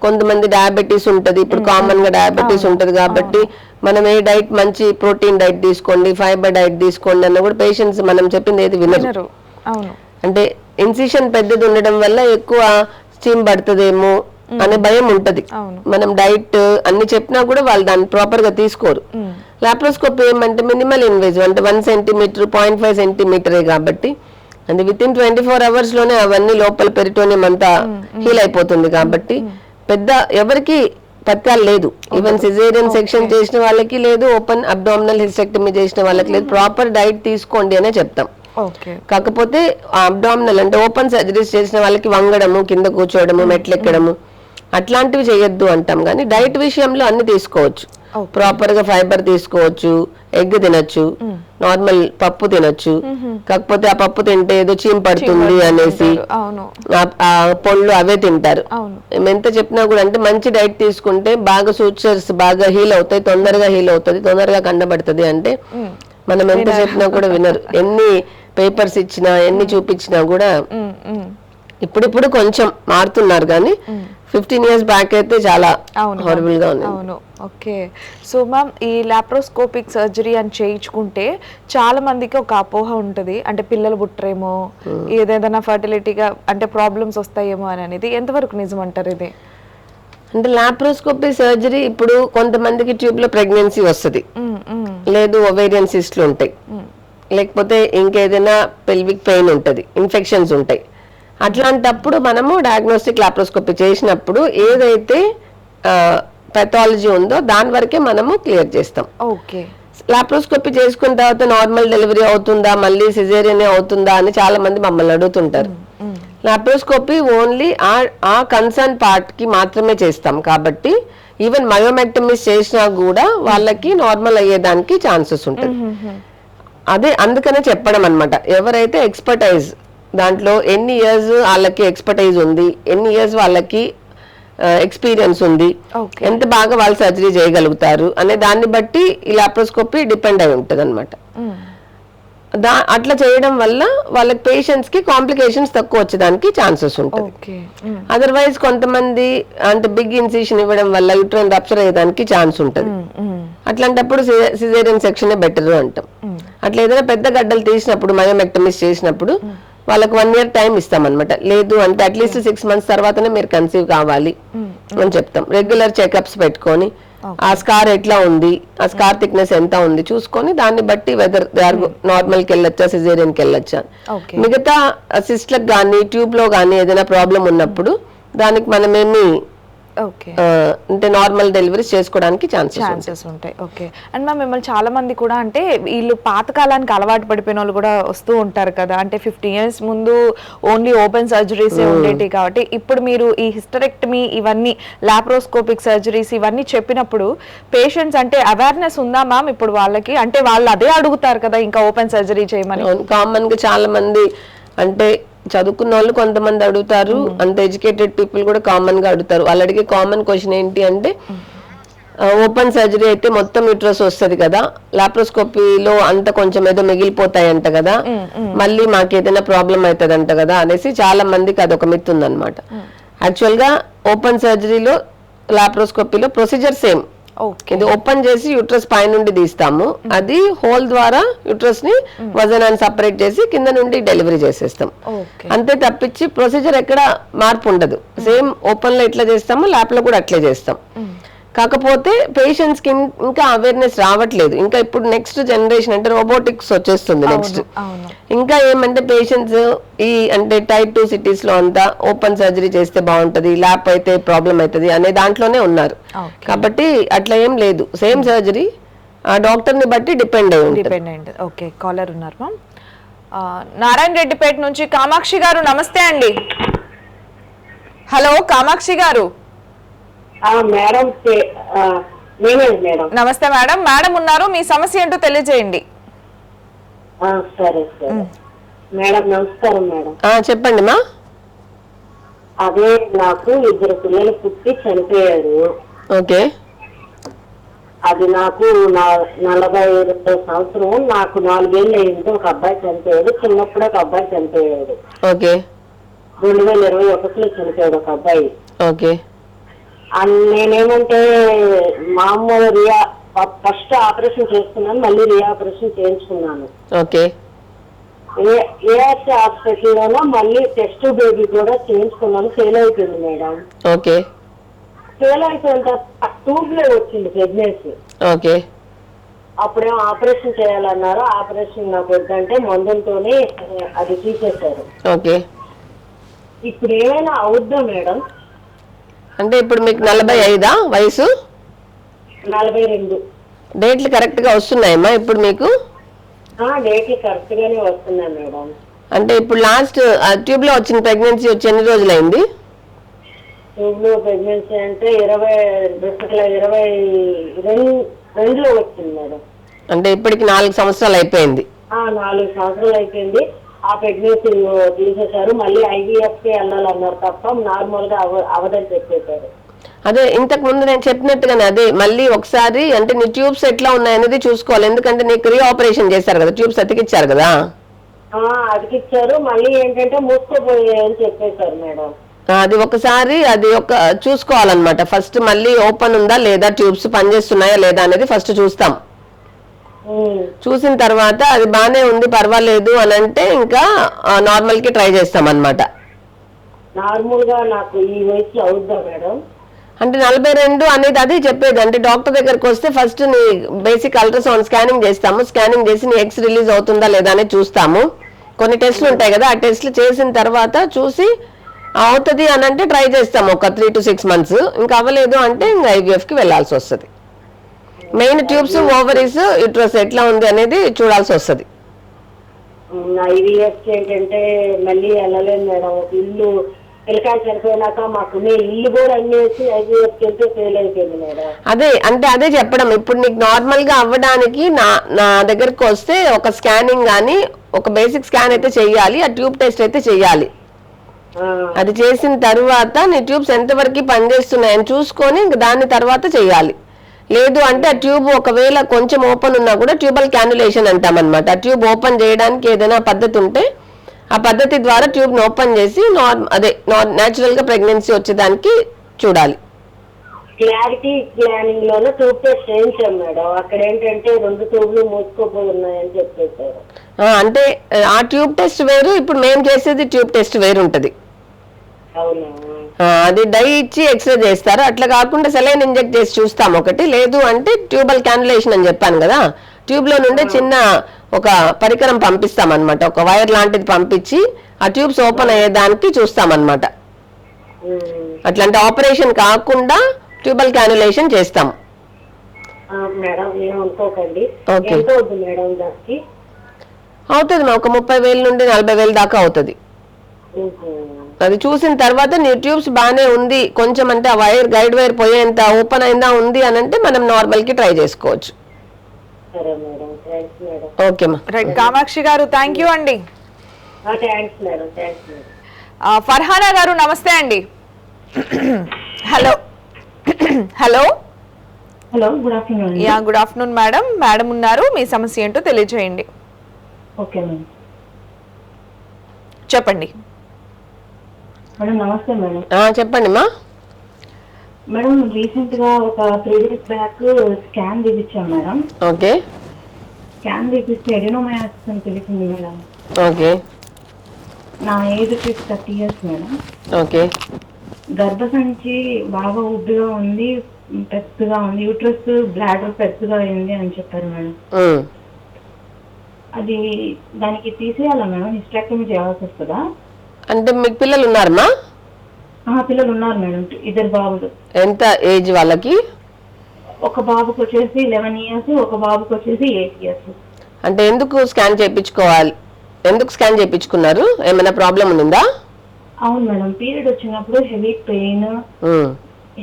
కొంతమంది డయాబెటీస్ ఉంటది, ఇప్పుడు కామన్ గా డయాబెటీస్ ఉంటది కాబట్టి మనం ఏ డైట్ మంచి ప్రోటీన్ డైట్ తీసుకోండి, ఫైబర్ డైట్ తీసుకోండి అన్న కూడా పేషెంట్స్ మనం చెప్పింది ఏది వినరు. అంటే ఇన్సిషన్ పెద్దది ఉండడం వల్ల ఎక్కువ స్టీమ్ పడుతుందేమో అనే భయం ఉంటది. మనం డైట్ అన్ని చెప్పినా కూడా వాళ్ళు దాన్ని ప్రాపర్ గా తీసుకోరు. లాప్రోస్కోపీ ఏమంటే మినిమల్ ఇన్వేజివ్, అంటే 1 centimeter 0.5 centimeter కాబట్టి అంటే విత్ ఇన్ 24 hours లోనే అవన్నీ లోపల పెరిటోనియం అంతా హీల్ అయిపోతుంది. కాబట్టి పెద్ద ఎవరికి పత్యాలు లేదు. ఈవెన్ సిజేరియన్ సెక్షన్ చేసిన వాళ్ళకి లేదు, ఓపెన్ అబ్డామినల్ హిస్టెక్టమీ చేసిన వాళ్ళకి లేదు. ప్రాపర్ డైట్ తీసుకోండి అనే చెప్తాం. కాకపోతే అబ్డామినల్ అంటే ఓపెన్ సర్జరీస్ చేసిన వాళ్ళకి వంగడము, కింద కూర్చోవడము, మెట్లెక్కడము అట్లాంటివి చేయొద్దు అంటాం. కానీ డైట్ విషయంలో అన్ని తీసుకోవచ్చు. ప్రాపర్ గా ఫైబర్ తీసుకోవచ్చు, ఎగ్ తినొచ్చు, నార్మల్ పప్పు తినొచ్చు. కాకపోతే ఆ పప్పు తింటే ఏదో చీమ్ పడుతుంది అనేసి ఆ పళ్ళు అవే తింటారు. ఎంత చెప్పినా కూడా అంటే మంచి డైట్ తీసుకుంటే బాగా సూచర్స్ బాగా హీల్ అవుతాయి, తొందరగా హీల్ అవుతుంది, తొందరగా కండబడుతుంది. అంటే మనం ఎంత చెప్పినా కూడా వినరు. ఎన్ని పేపర్స్ ఇచ్చినా ఎన్ని చూపించినా కూడా ఇప్పుడిప్పుడు కొంచెం మారుతున్నారు. కానీ 15 years బ్యాక్ అయితే చాలా హారబుల్ గా ఉంది. ఓకే. సో మ్యామ్ ఈ లాప్రోస్కోపిక్ సర్జరీ అని చేయించుకుంటే చాలా మందికి ఒక అపోహ ఉంటుంది, అంటే పిల్లలు పుట్టరేమో, ఏదైనా ఫర్టిలిటీగా అంటే ప్రాబ్లమ్స్ వస్తాయేమో అని అనేది ఎంతవరకు నిజం అంటారు ఇది? అంటే లాప్రోస్కోపీ సర్జరీ ఇప్పుడు కొంతమందికి ట్యూబ్ లో ప్రెగ్నెన్సీ వస్తుంది, లేదు ఒవేరియన్ సిస్ట్లు ఉంటాయి, లేకపోతే ఇంకేదైనా పెల్విక్ పెయిన్ ఉంటుంది, ఇన్ఫెక్షన్స్ ఉంటాయి. అట్లాంటప్పుడు మనము డయాగ్నోస్టిక్ లాప్రోస్కోపీ చేసినప్పుడు ఏదైతే పెథాలజీ ఉందో దాని వరకే మనము క్లియర్ చేస్తాం. లాప్రోస్కోపీ చేసుకున్న తర్వాత నార్మల్ డెలివరీ అవుతుందా, మళ్ళీ సిజేరియన్ అవుతుందా అని చాలా మంది మమ్మల్ని అడుగుతుంటారు. లాప్రోస్కోపీ ఓన్లీ ఆ కన్సర్న్ పార్ట్ కి మాత్రమే చేస్తాం. కాబట్టి ఈవెన్ మయోమెక్టమీస్ చేసినా కూడా వాళ్ళకి నార్మల్ అయ్యేదానికి ఛాన్సెస్ ఉంటుంది. అదే అందుకనే చెప్పడం అన్నమాట. ఎవరైతే ఎక్స్పర్టైజ్ దాంట్లో ఎన్ని ఇయర్స్ వాళ్ళకి ఎక్స్పర్టైజ్ ఉంది, ఎన్ని ఇయర్స్ వాళ్ళకి ఎక్స్పీరియన్స్ ఉంది, ఎంత బాగా వాళ్ళు సర్జరీ చేయగలుగుతారు అనే దాన్ని బట్టి ఈ లాప్రోస్కోపీ డిపెండ్ అయి ఉంటుంది అనమాట. అట్లా చేయడం వల్ల వాళ్ళకి పేషెంట్స్ కి కాంప్లికేషన్స్ తక్కువ వచ్చేదానికి ఛాన్సెస్ ఉంటుంది. అదర్వైజ్ కొంతమంది అంటే బిగ్ ఇన్సిషన్ ఇవ్వడం వల్ల యూట్రైన్ రప్చర్ అయ్యేదానికి ఛాన్స్ ఉంటుంది. అట్లాంటప్పుడు సిజేరియన్ సెక్షన్ బెటర్ అంటాం. అట్లా ఏదైనా పెద్ద గడ్డలు తీసినప్పుడు మయోమెక్టమీస్ చేసినప్పుడు వాళ్ళకి 1 year టైం ఇస్తాం అనమాట. లేదు అంటే అట్లీస్ట్ 6 months తర్వాతనే మీరు కన్సీవ్ కావాలి అని చెప్తాం. రెగ్యులర్ చెకప్స్ పెట్టుకొని ఆ స్కార్ ఎట్లా ఉంది, ఆ స్కార్ థిక్నెస్ ఎంత ఉంది చూసుకొని దాన్ని బట్టి వెదర్ దే ఆర్ నార్మల్ కి వెళ్ళొచ్చా సిజేరియన్ కి వెళ్ళొచ్చా. మిగతా సిస్ట్లకు కానీ ట్యూబ్ లో కానీ ఏదైనా ప్రాబ్లం ఉన్నప్పుడు దానికి మనమేమి ఓకే. అంటే నార్మల్ డెలివరీస్ చేసుకోవడానికి ఛాన్సెస్ ఉంటాయి. ఓకే. అండ్ మ్యామ్ మిమ్మల్ని చాలా మంది కూడా అంటే వీళ్ళు పాతకాలానికి అలవాటు పడిపోయిన వాళ్ళు కూడా వస్తూ ఉంటారు కదా, అంటే 50 years ముందు ఓన్లీ ఓపెన్ సర్జరీసే ఉండేవి కాబట్టి ఇప్పుడు మీరు ఈ హిస్టరెక్టమీ ఇవన్నీ లాప్రోస్కోపిక్ సర్జరీస్ ఇవన్నీ చెప్పినప్పుడు పేషెంట్స్ అంటే అవేర్నెస్ ఉందా మ్యామ్ ఇప్పుడు వాళ్ళకి? అంటే వాళ్ళు అదే అడుగుతారు కదా ఇంకా ఓపెన్ సర్జరీ చేయమని. కామన్ గా చాలా మంది అంటే చదువుకున్న వాళ్ళు కొంతమంది అడుగుతారు, అంత ఎడ్యుకేటెడ్ పీపుల్ కూడా కామన్ గా అడుగుతారు. వాళ్ళు అడిగే కామన్ క్వశ్చన్ ఏంటి అంటే ఓపెన్ సర్జరీ అయితే మొత్తం యూట్రస్ వస్తుంది కదా, లాప్రోస్కోపీలో అంత కొంచెం ఏదో మిగిలిపోతాయంట కదా, మళ్ళీ మాకు ఏదైనా ప్రాబ్లం అవుతుందంట కదా అనేసి చాలా మందికి అదొక మిత్ ఉందన్నమాట. యాక్చువల్ గా ఓపెన్ సర్జరీలో లాప్రోస్కోపీలో ప్రొసీజర్ సేమ్. ఇది ఓపెన్ చేసి యూట్రస్ పైనుండి తీస్తాము, అది హోల్ ద్వారా యూట్రస్ ని వజనాన్ని సపరేట్ చేసి కింద నుండి డెలివరీ చేసేస్తాం. అంతే తప్పించి ప్రొసీజర్ ఎక్కడ మార్పు ఉండదు. సేమ్ ఓపెన్ లో ఎట్లా చేస్తామో ల్యాప్ లో కూడా అట్లే చేస్తాం. కాకపోతే పేషెంట్స్ కి ఇంకా అవేర్నెస్ రావట్లేదు. ఇంకా ఇప్పుడు నెక్స్ట్ జనరేషన్ అంటే రోబోటిక్స్ వచ్చేస్తుంది నెక్స్ట్. ఇంకా ఏమంటే పేషెంట్స్ ఈ అంటే టైప్ 2 cities లో అంతా ఓపెన్ సర్జరీ చేస్తే బాగుంటది, ల్యాప్ అయితే ప్రాబ్లం అవుతుంది అనే దాంట్లోనే ఉన్నారు. కాబట్టి అట్లా ఏం లేదు, సేమ్ సర్జరీ ఆ డాక్టర్ ని బట్టి డిపెండ్ అయి ఉంటుంది. ఓకే. కాలర్ ఉన్నారు మ్యామ్. నారాయణ రెడ్డిపేట నుంచి కామాక్షి గారు, నమస్తే అండి. హలో కామాక్షి గారు. మేడం నమస్తే మేడం. మేడం ఉన్నారు, మీ సమస్య ఏంటో తెలియజేయండి. సరే సరే మేడం, నమస్కారం మేడం. చెప్పండి మా. అదే నాకు 2 పిల్లలు పుట్టి చనిపోయారు. ఓకే. అది నాకు 42వ సంవత్సరం, నాకు 4 ఏళ్ళు అయింది. ఒక అబ్బాయి చనిపోయాడు, చిన్నప్పుడు ఒక అబ్బాయి చనిపోయాడు. ఓకే. 2021లో చనిపోయాడు ఒక అబ్బాయి. ఓకే. నేనేమంటే మామూలు ఫస్ట్ ఆపరేషన్ చేసుకున్నాను, మళ్ళీ రీఆపరేషన్ చేయించుకున్నాను. ఓకే. ఏఆర్సీ హాస్పిటల్లోనో మళ్ళీ టెస్ట్ బేబీ కూడా చేయించుకున్నాను. ఫెయిల్ అయిపోయింది మేడం. ఓకే. ఫెయిల్ అయిపోయిన తర్వాత ట్యూబ్ లో వచ్చింది ప్రెగ్నెన్సీ. ఓకే. అప్పుడేమో ఆపరేషన్ చేయాలన్నారు. ఆపరేషన్ నాకు వద్దంటే మందులతోనే అది తీసేశారు. ఓకే. ఇప్పుడు ఏమైనా అవుద్దా మేడం? అంటే ఇప్పుడు మీకు 45 వయసు? 42. డేట్లు కరెక్ట్ గా వస్తున్నాయమ్మా ఇప్పుడు మీకు? డేట్లు కరెక్ట్ గానే వస్తున్నాయి మేడం. అంటే ఇప్పుడు లాస్ట్ ట్యూబ్ లో వచ్చిన ప్రెగ్నెన్సీ వచ్చి ఎన్ని రోజులైంది? ట్యూబ్ లో ప్రెగ్నెన్సీ అంటే 2022లో వచ్చింది మేడం. అంటే ఇప్పటికి 4 సంవత్సరాలు అయిపోయింది. 4 సంవత్సరాలు అయిపోయింది. ఆ ప్రెగ్నెన్సీ తీసేశారు. మళ్ళీ IVF కి వెళ్ళాలన్నారు తప్ప నార్మల్ గా అవదని చెప్పేశారు. అదే ఇంతకు ముందు నేను చెప్పినట్టుగానే అదే మళ్ళీ ఒకసారి అంటే నీ ట్యూబ్స్ ఎట్లా ఉన్నాయనేది చూసుకోవాలి. ఎందుకంటే నీకు రీఆపరేషన్ చేశారు కదా, ట్యూబ్స్ అతికిచ్చారు కదా. అతికిచ్చారు, మళ్ళీ ఏంటంటే మూసుకోపోయాయని చెప్పేశారు మేడం. అది ఒకసారి అది చూసుకోవాలన్నమాట. ఫస్ట్ మళ్ళీ ఓపెన్ ఉందా లేదా, ట్యూబ్స్ పనిచేస్తున్నాయా లేదా అనేది ఫస్ట్ చూస్తాం. చూసిన తర్వాత అది బానే ఉంది పర్వాలేదు అని అంటే ఇంకా నార్మల్ కి ట్రై చేస్తాం అన్నమాట. నార్మల్ గా నాకు ఈ వయసులో అవుద్దా మేడం? అంటే 42 అనేది అదే చెప్పేది. అంటే డాక్టర్ దగ్గరకు వస్తే ఫస్ట్ నీ బేసిక్ అల్ట్రాసౌండ్ స్కానింగ్ చేస్తాము. స్కానింగ్ చేసి నీ ఎగ్స్ రిలీజ్ అవుతుందా లేదా అనేది చూస్తాము. కొన్ని టెస్ట్లు ఉంటాయి కదా, ఆ టెస్ట్లు చేసిన తర్వాత చూసి అవుతుంది అని అంటే ట్రై చేస్తాము ఒక 3 to 6 months. ఇంకా అవ్వలేదు అంటే ఇంకా IVF కి వెళ్లాల్సి వస్తుంది. మెయిన్ ట్యూబ్స్, ఓవరీస్, యూట్రస్ ఎట్లా ఉంది అనేది చూడాల్సి వస్తుంది. IVF ఏంటంటే మళ్ళీ వెళ్ళలేదు మేడం. ఒక ఇల్లు పిల్లకాయ చనిపోయినాక మాకు ఇల్లు కూడా అన్నేసి IVF వెళ్తే ఫెయిల్ అయిపోయింది మేడం. అదే చెప్పడం. ఇప్పుడు నీకు నార్మల్ గా అవ్వడానికి నా దగ్గరకు వస్తే ఒక స్కానింగ్ గానీ ఒక బేసిక్ స్కాన్ అయితే చెయ్యాలి, ఆ ట్యూబ్ టెస్ట్ అయితే చెయ్యాలి. అది చేసిన తర్వాత నీ ట్యూబ్స్ ఎంతవరకు పనిచేస్తున్నాయని చూసుకొని దాని తర్వాత చెయ్యాలి. లేదు అంటే ఆ ట్యూబ్ ఒకవేళ కొంచెం ఓపెన్ ఉన్నా కూడా ట్యూబల్ క్యాన్యులేషన్ అంటాం అనమాట. ఆ ట్యూబ్ ఓపెన్ చేయడానికి ఏదైనా పద్ధతి ఉంటే ఆ పద్ధతి ద్వారా ట్యూబ్ ని ఓపెన్ చేసి న్యాచురల్ గా ప్రెగ్నెన్సీ వచ్చేదానికి చూడాలి. క్లారిటీ స్కానింగ్ లోనే ట్యూబ్ టెస్ట్ చేయించాం మేడం. అక్కడ ఏంటంటే 2 ట్యూబ్లు మూసుకోపోయి ఉన్నాయని చెప్పేశారు. అంటే ఆ ట్యూబ్ టెస్ట్ వేరు, ఇప్పుడు మేము చేసేది ట్యూబ్ టెస్ట్ వేరు ఉంటది. అది డై ఇచ్చి ఎక్స్రే చేస్తారు. అట్లా కాకుండా సెలైన్ ఇంజెక్ట్ చేసి చూస్తాం ఒకటి. లేదు అంటే ట్యూబల్ క్యాన్యులేషన్ అని చెప్పాను కదా, ట్యూబ్ లో నుండి చిన్న ఒక పరికరం పంపిస్తాం అనమాట. ఒక వైర్ లాంటిది పంపించి ఆ ట్యూబ్స్ ఓపెన్ అయ్యేదానికి చూస్తాం అనమాట. అట్లాంటి ఆపరేషన్ కాకుండా ట్యూబల్ క్యానులేషన్ చేస్తాం. మేడం ఏమనుకోకండి, ఓకే. ఎంత అవుతుంది మేడం దానికి? అవుతుంది మా, ఒక 30,000 నుండి 40,000 దాకా అవుతుంది. అది చూసిన తర్వాత నీ ట్యూబ్స్ బాగానే ఉంది, కొంచెం అంటే ఆ వైర్ గైడ్ వైర్ పోయేంత ఓపెన్ అయిందా ఉంది అని అంటే మనం నార్మల్ కి ట్రై చేసుకోవచ్చు. సరే మేడం, థ్యాంక్స్ మేడం. ఓకేమా. రైట్ కామాక్షి గారు, థ్యాంక్ యూ అండి. Thanks madam, thanks madam. Farhana గారు నమస్తే అండి. Hello hello. Hello, good afternoon. Ya, good afternoon madam. Madam ఉన్నారు, మీ సమస్య ఏంటో తెలియజేయండి. Okay madam. చెప్పండి మేడం. నమస్తే మేడం. చెప్పండి మా. మేడం, రీసెంట్ గా ఒక 3 days బ్యాక్ స్కాన్ తీపించాం మేడం. ఓకే. స్కాన్ తీపిస్తే ఎడినోమయాసిస్ అని తెలిసింది మేడం. ఓకే. నా ఏజ్ 30 years మేడం. ఓకే. గర్భసంచి బాగా ఉబ్బిగా ఉంది, పెద్దగా ఉంది, యూట్రస్ బ్లాడర్ పెద్దగా అయింది అని చెప్పారు మేడం. అది దానికి తీసేయాలా మేడం? హిస్టెక్టమీ చేయాల్సి వస్తుందా? అంటే మీకు పిల్లలు ఉన్నారమ్మా? పిల్లలు ఉన్నారు మేడం, 2 బాబులు. ఎంత ఏజ్ వాళ్ళకి? ఒక బాబుకి వచ్చేసి 11 years, ఒక బాబుకి వచ్చేసి 8 years. అంటే ఎందుకు స్కాన్ చేయించుకోవాలి, ఎందుకు స్కాన్ చేయించుకున్నారు? ఏమైనా ప్రాబ్లం ఉందా? అవును మేడం, పీరియడ్ వచ్చినప్పుడు హెవీ పెయిన్,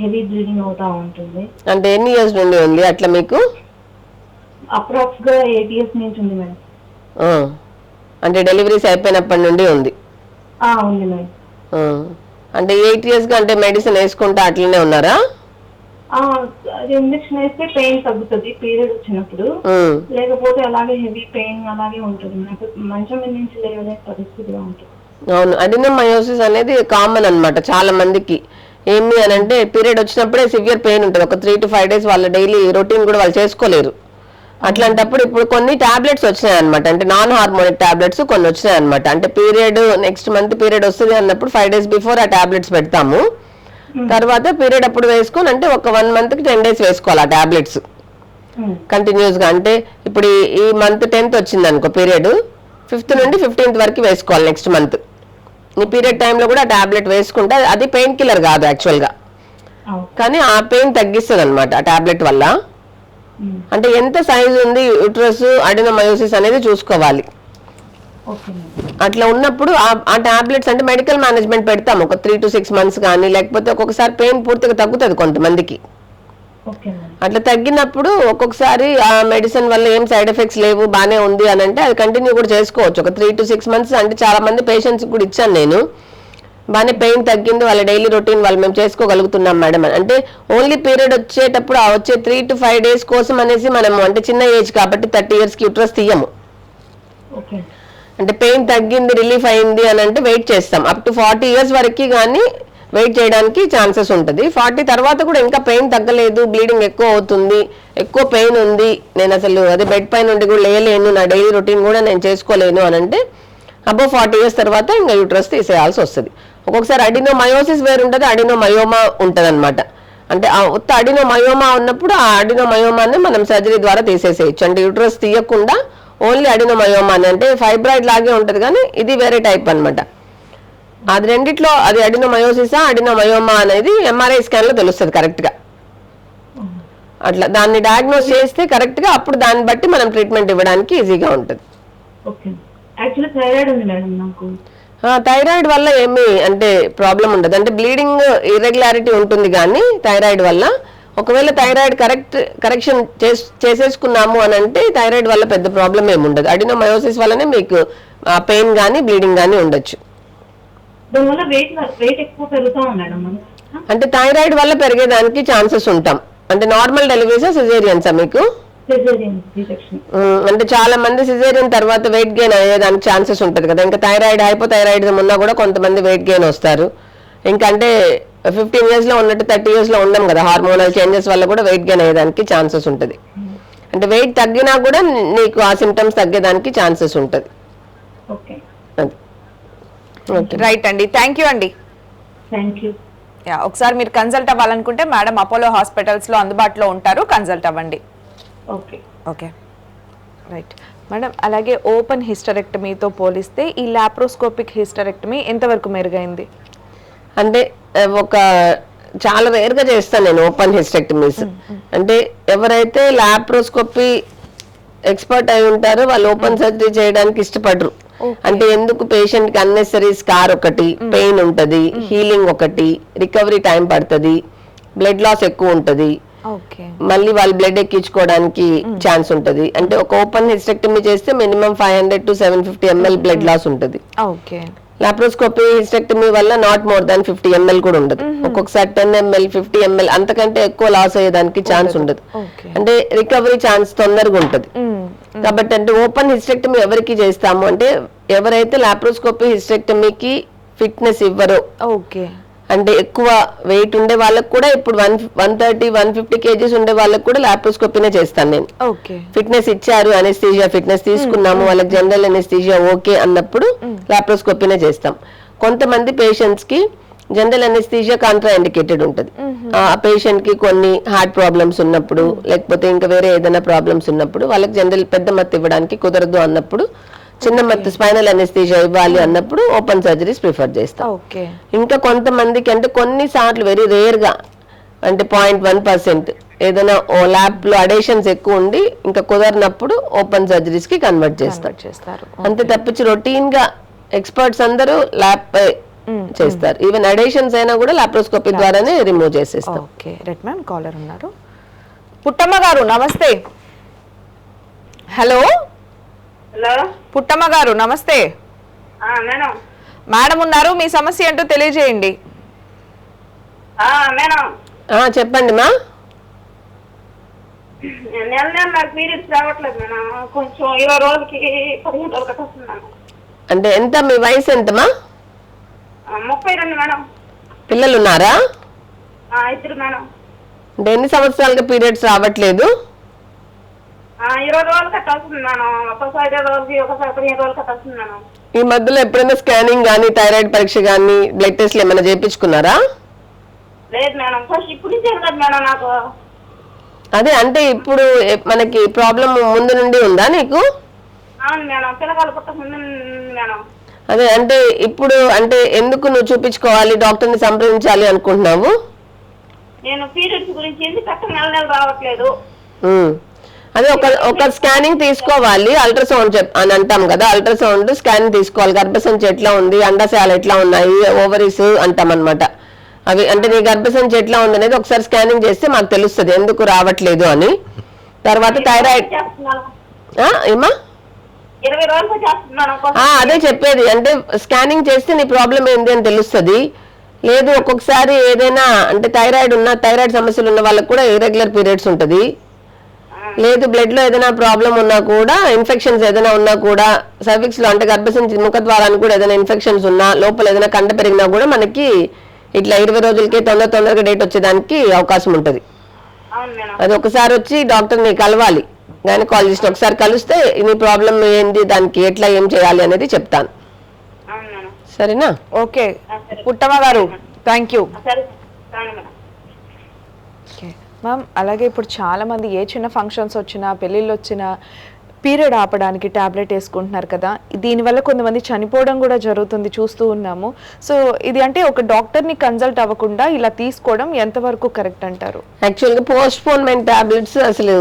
హెవీ బ్లీడింగ్ అవుతా ఉంటుంది. అంటే ఎన్ని ఇయర్స్ నుండి ఉంది అట్లా మీకు? అప్రాక్స్ గా 8 years నుంచి ఉంది మేడం. అంటే డెలివరీస్ అయిపోయినప్పటి నుండి ఉంది? ఉంది మేడం. అంటే 8 years గా అంటే మెడిసిన్ వేసుకుంటా అట్లనే ఉన్నారా? అది ఇంజెక్షన్ వేస్తే పెయిన్ తగ్గుతుంది పీరియడ్ వచ్చినప్పుడు, లేకపోతే అలాగే హెవీ పెయిన్ అలాగే ఉంటుంది. నాకు మంచం మీద నుంచి లేవలే పరిస్థితిగా ఉంటుంది. అవును, అడినోమయోసిస్ అనేది కామన్ అన్నమాట చాలా మందికి. ఏమి అని అంటే పీరియడ్ వచ్చినప్పుడే సివియర్ పెయిన్ ఉంటుంది, ఒక 3 to 5 days వాళ్ళ డైలీ రొటీన్ కూడా వాళ్ళు చేసుకోలేరు. అట్లాంటప్పుడు ఇప్పుడు కొన్ని టాబ్లెట్స్ వచ్చినాయి అనమాట, అంటే నాన్ హార్మోనిక్ టాబ్లెట్స్ కొన్ని వచ్చినాయి అనమాట. అంటే పీరియడ్ నెక్స్ట్ మంత్ పీరియడ్ వస్తుంది అన్నప్పుడు 5 days బిఫోర్ ఆ టాబ్లెట్స్ పెడతాము. తర్వాత పీరియడ్ అప్పుడు వేసుకొని అంటే ఒక 1 month కి 10 days వేసుకోవాలి ఆ టాబ్లెట్స్ కంటిన్యూస్ గా. అంటే ఇప్పుడు ఈ మంత్ 10th వచ్చింది అనుకో పీరియడ్, 5th నుండి 15th వరకు వేసుకోవాలి నెక్స్ట్ మంత్. ఈ పీరియడ్ టైంలో కూడా టాబ్లెట్ వేసుకుంటే అది పెయిన్ కిల్లర్ కాదు యాక్చువల్ గా, కానీ ఆ పెయిన్ తగ్గిస్తుంది అనమాట ఆ టాబ్లెట్ వల్ల. అంటే ఎంత సైజ్ ఉంది యూట్రస్, అడినోమయోసిస్ అనేది చూసుకోవాలి. అట్లా ఉన్నప్పుడు ఆ టాబ్లెట్స్ అంటే మెడికల్ మేనేజ్మెంట్ పెడతాం ఒక 3 to 6 months కానీ, లేకపోతే ఒక్కొక్కసారి పెయిన్ పూర్తిగా తగ్గుతుంది కొంతమందికి. అట్లా తగ్గినప్పుడు ఒక్కొక్కసారి ఆ మెడిసిన్ వల్ల ఏం సైడ్ ఎఫెక్ట్స్ లేవు బానే ఉంది అని అంటే అది కంటిన్యూ కూడా చేసుకోవచ్చు ఒక 3 to 6 months. అంటే చాలా మంది పేషెంట్స్ కూడా ఇచ్చాను నేను, బాగానే పెయిన్ తగ్గింది, వాళ్ళ డైలీ రొటీన్ వాళ్ళు మేము చేసుకోగలుగుతున్నాం మేడం అని. అంటే ఓన్లీ పీరియడ్ వచ్చేటప్పుడు ఆ వచ్చే 3 to 5 days కోసం అనేసి మనము అంటే చిన్న ఏజ్ కాబట్టి 30 years కి యూట్రస్ తీయము. అంటే పెయిన్ తగ్గింది రిలీఫ్ అయింది అని అంటే వెయిట్ చేస్తాం అప్ టు 40 years వరకు కానీ వెయిట్ చేయడానికి ఛాన్సెస్ ఉంటుంది. 40 తర్వాత కూడా ఇంకా పెయిన్ తగ్గలేదు, బ్లీడింగ్ ఎక్కువ అవుతుంది, ఎక్కువ పెయిన్ ఉంది, నేను అసలు అదే బెడ్ పై నుండి కూడా లేయలేను, నా డైలీ రొటీన్ కూడా నేను చేసుకోలేను అని అంటే అబౌవ్ 40 years తర్వాత ఇంకా యూట్రస్ తీసేయాల్సి వస్తుంది. ఒక్కొక్కసారి అడినోమయోసిస్ వేరు ఉంటుంది, అడినోమయోమా ఉంటుంది అనమాట. అంటే ఆ ఉత్త అడినోమయోమా ఉన్నప్పుడు ఆ అడినోమయోమాని మనం సర్జరీ ద్వారా తీసేసేయచ్చు. అంటే యూట్రస్ తీయకుండా ఓన్లీ అడినోమయోమా అని అంటే ఫైబ్రాయిడ్ లాగే ఉంటుంది కానీ ఇది వేరే టైప్ అనమాట. అది రెండిట్లో అది అడినోమయోసిసా అడినోమయోమా అనేది MRI స్కాన్ లో తెలుస్తుంది కరెక్ట్ గా. అట్లా దాన్ని డయాగ్నోస్ చేస్తే కరెక్ట్ గా అప్పుడు దాన్ని బట్టి మనం ట్రీట్మెంట్ ఇవ్వడానికి ఈజీగా ఉంటుంది. థైరాయిడ్ వల్ల ఏమి అంటే ప్రాబ్లం ఉండదు, అంటే బ్లీడింగ్ ఇర్రెగ్యులారిటీ ఉంటుంది కానీ థైరాయిడ్ వల్ల ఒకవేళ థైరాయిడ్ కరెక్షన్ చేసేసుకున్నాము అని అంటే థైరాయిడ్ వల్ల పెద్ద ప్రాబ్లం ఏమి ఉండదు. అడినోమయోసిస్ వల్లనే మీకు పెయిన్ కానీ బ్లీడింగ్ కానీ ఉండొచ్చు. అంటే థైరాయిడ్ వల్ల పెరిగేదానికి ఛాన్సెస్ ఉంటాం. అంటే నార్మల్ డెలివరీసా సిజేరియన్సా మీకు? అంటే చాలా మంది సిజేరియన్ తర్వాత వెయిట్ గెయిన్ అయ్యేదానికి ఛాన్సెస్ ఉంటుంది కదా. ఇంకా థైరాయిడ్ హైపోథైరాయిడిజం ఉన్నా కూడా కొంతమంది వెయిట్ గెయిన్ వస్తారు. ఇంకా అంటే 15 years లో ఉన్నట్టు 30 years లో ఉండం కదా, హార్మోనల్ చేంజెస్ వల్ల కూడా వెయిట్ గెయిన్ అయ్యేదానికి ఛాన్సెస్ ఉంటుంది. అంటే వెయిట్ తగ్గినా కూడా నీకు ఆ సిమ్టమ్స్ తగ్గేదానికి ఛాన్సెస్ ఉంటుంది. రైట్ అండి, థ్యాంక్ యూ అండి. ఒకసారి మీరు కన్సల్ట్ అవ్వాలనుకుంటే మేడం అపోలో హాస్పిటల్స్ లో అందుబాటులో ఉంటారు, కన్సల్ట్ అవ్వండి. Okay right madam. అలాగే ఓపెన్ హిస్టరెక్టమీతో పోలిస్తే ఈ లాప్రోస్కోపిక్ హిస్టరెక్టమీ ఎంతవరకు మెరుగైంది? అంటే ఒక చాలా రేర్ గా చేస్తాను నేను ఓపెన్ హిస్టెక్టమీస్. అంటే ఎవరైతే లాప్రోస్కోపీ ఎక్స్పర్ట్ అయి ఉంటారో వాళ్ళు ఓపెన్ సర్జరీ చేయడానికి ఇష్టపడరు. అంటే ఎందుకు పేషెంట్ కి అన్నెసరీ స్కార్ ఒకటి, పెయిన్ ఉంటది, హీలింగ్ ఒకటి, రికవరీ టైం పడుతుంది, బ్లడ్ లాస్ ఎక్కువ ఉంటది, మళ్ళీ వాళ్ళు బ్లడ్ ఎక్కించుకోవడానికి ఛాన్స్ ఉంటది. అంటే ఒక ఓపెన్ హిస్టెక్టమీ చేస్తే minimum 500 to 750 ml blood loss ఉంటది. లాప్రోస్కోపీ హిస్టెక్టమీ వల్ల నాట్ మోర్ దాన్ 50 ml కూడా ఉండదు. ఒక్కొక్కసారి 10 ml 50 ml అంతకంటే ఎక్కువ లాస్ అయ్యేదానికి ఛాన్స్ ఉండదు. అంటే రికవరీ ఛాన్స్ తొందరగా ఉంటది. కాబట్టి అంటే ఓపెన్ హిస్టెక్టమీ ఎవరికి చేస్తాము అంటే ఎవరైతే లాప్రోస్కోపీ హిస్టెక్టమీకి ఫిట్నెస్ ఇవ్వరో, అంటే ఎక్కువ వెయిట్ ఉండే వాళ్ళకి కూడా ఇప్పుడు 130-150 kgs ఉండే వాళ్ళకి కూడా లాప్రోస్కోపీనే చేస్తాను నేను. ఫిట్నెస్ ఇచ్చారు, అనెస్థీజియా ఫిట్నెస్ తీసుకున్నాము, వాళ్ళకి జనరల్ అనెస్థీజియా ఓకే అన్నప్పుడు లాప్రోస్కోపీనే చేస్తాం. కొంతమంది పేషెంట్స్ కి జనరల్ అనెస్థీజియా కాంట్రా ఇండికేటెడ్ ఉంటుంది. ఆ పేషెంట్ కి కొన్ని హార్ట్ ప్రాబ్లమ్స్ ఉన్నప్పుడు, లేకపోతే ఇంకా వేరే ఏదైనా ప్రాబ్లమ్స్ ఉన్నప్పుడు వాళ్ళకి జనరల్ పెద్ద మత్తు ఇవ్వడానికి కుదరదు అన్నప్పుడు, చిన్న మత్తు స్పైనల్ అనెస్థీజియా ఇవ్వాలి అన్నప్పుడు ఓపెన్ సర్జరీస్ ప్రిఫర్ చేస్తాం. ఇంకా కొంతమందికి అంటే కొన్నిసార్లు వెరీ రేర్ గా అంటే 0.1% ఏదైనా ల్యాబ్ లో అడేషన్స్ ఎక్కువ ఉండి ఇంకా కుదరనప్పుడు ఓపెన్ సర్జరీస్ కి కన్వర్ట్ చేస్తారు. అంతే తప్పించి రొటీన్ గా ఎక్స్పర్ట్స్ అందరూ ల్యాబ్ చేస్తారు. ఈవెన్ అడేషన్స్ అయినా కూడా లాప్రోస్కోపీ ద్వారానే రిమూవ్ చేసేస్తాం. కాలర్ ఉన్నారు. పుట్టమ్మ గారు నమస్తే. హలో పుట్టమ్మ గారు నమస్తే. మేడం ఉన్నారు, మీ సమస్య ఏంటో తెలియజేయండి. చెప్పండి మా. నెల నాకు పీరియడ్స్ రావట్లేదు మేడం. కొంచెం 20 రోజులకి 15 రోజులకి వస్తున్నాను. అంటే ఎంత మీ వయసు ఎంతమా? 32 మేడం. పిల్లలు ఉన్నారా? 2 మేడం. అంటే ఎన్ని సంవత్సరాలుగా పీరియడ్స్ రావట్లేదు? 20 రోజులు కట్ట వస్తుంది మేడం. ఒకసారి 20 రోజులకి, ఒకసారి 15 రోజులు కట్ట వస్తుంది మేడం. ఈ మధ్యలో ఎప్పుడైనా స్కానింగ్ గానీ, థైరాయిడ్ పరీక్ష గానీ, బ్లడ్ టెస్ట్లు ఏమైనా చేయించుకున్నారా? లేదు మేడం, ఫస్ట్ ఇప్పుడు నుంచే కదా మేడం నాకు. అదే అంటే ఇప్పుడు మనకి ప్రాబ్లం ముందు నుండి ఉందా నీకు? అవును మేడం, పిల్లగాలు పుట్టక ముందు మేడం. అదే అంటే ఇప్పుడు అంటే ఎందుకు నువ్వు చూపించుకోవాలి, డాక్టర్ని సంప్రదించాలి అనుకుంటున్నావు? నేను పీరియడ్స్ గురించి ఎందుకు కట్ట నెల రావట్లేదు. అదే ఒక స్కానింగ్ తీసుకోవాలి, అల్ట్రాసౌండ్ అని అంటాం కదా, అల్ట్రాసౌండ్ స్కానింగ్ తీసుకోవాలి. గర్భసంచి ఎట్లా ఉంది, అండాశయాలు ఎట్లా ఉన్నాయి, ఓవరీస్ అంటాం అనమాట. అవి అంటే నీ గర్భసంచి ఎట్లా ఉంది అనేది ఒకసారి స్కానింగ్ చేస్తే మాకు తెలుస్తుంది ఎందుకు రావట్లేదు అని. తర్వాత థైరాయిడ్ ఏమా అదే చెప్పేది, అంటే స్కానింగ్ చేస్తే నీ ప్రాబ్లం ఏంది అని తెలుస్తుంది. లేదు ఒక్కొక్కసారి ఏదైనా అంటే థైరాయిడ్ సమస్యలు ఉన్న వాళ్ళకి కూడా ఇర్రెగ్యులర్ పీరియడ్స్ ఉంటుంది. లేదు బ్లడ్ లో ఏదైనా ప్రాబ్లం ఉన్నా కూడా, ఇన్ఫెక్షన్స్ ఏదైనా ఉన్నా కూడా, సర్విక్స్ లో అంటే గర్భసంచి ముఖద్వారానికి కూడా ఏదైనా ఇన్ఫెక్షన్స్ ఉన్నా, లోపల ఏదైనా కండ పెరిగినా కూడా మనకి ఇట్లా 20 రోజులకే తొందరగా డేట్ వచ్చేదానికి అవకాశం ఉంటుంది. అది ఒకసారి వచ్చి డాక్టర్ని కలవాలి, గైనకాలజిస్ట్ ఒకసారి కలిస్తే నీ ప్రాబ్లం ఏంటి, దానికి ఎట్లా ఏం చేయాలి అనేది చెప్తాను. సరేనా? ఓకే పుట్టమ్మ గారు, థ్యాంక్ యూ మ్యామ్. అలాగే ఇప్పుడు చాలా మంది ఏ చిన్న ఫంక్షన్స్ వచ్చినా, పెళ్ళిళ్ళు వచ్చినా పీరియడ్ ఆపడానికి టాబ్లెట్ వేసుకుంటున్నారు కదా, దీనివల్ల కొంతమంది చనిపోవడం కూడా జరుగుతుంది, చూస్తూ ఉన్నాము. సో ఇది అంటే ఒక డాక్టర్ని కన్సల్ట్ అవ్వకుండా ఇలా తీసుకోవడం ఎంతవరకు కరెక్ట్ అంటారు? యాక్చువల్గా పోస్ట్ పోన్మెంట్ టాబ్లెట్స్ అసలు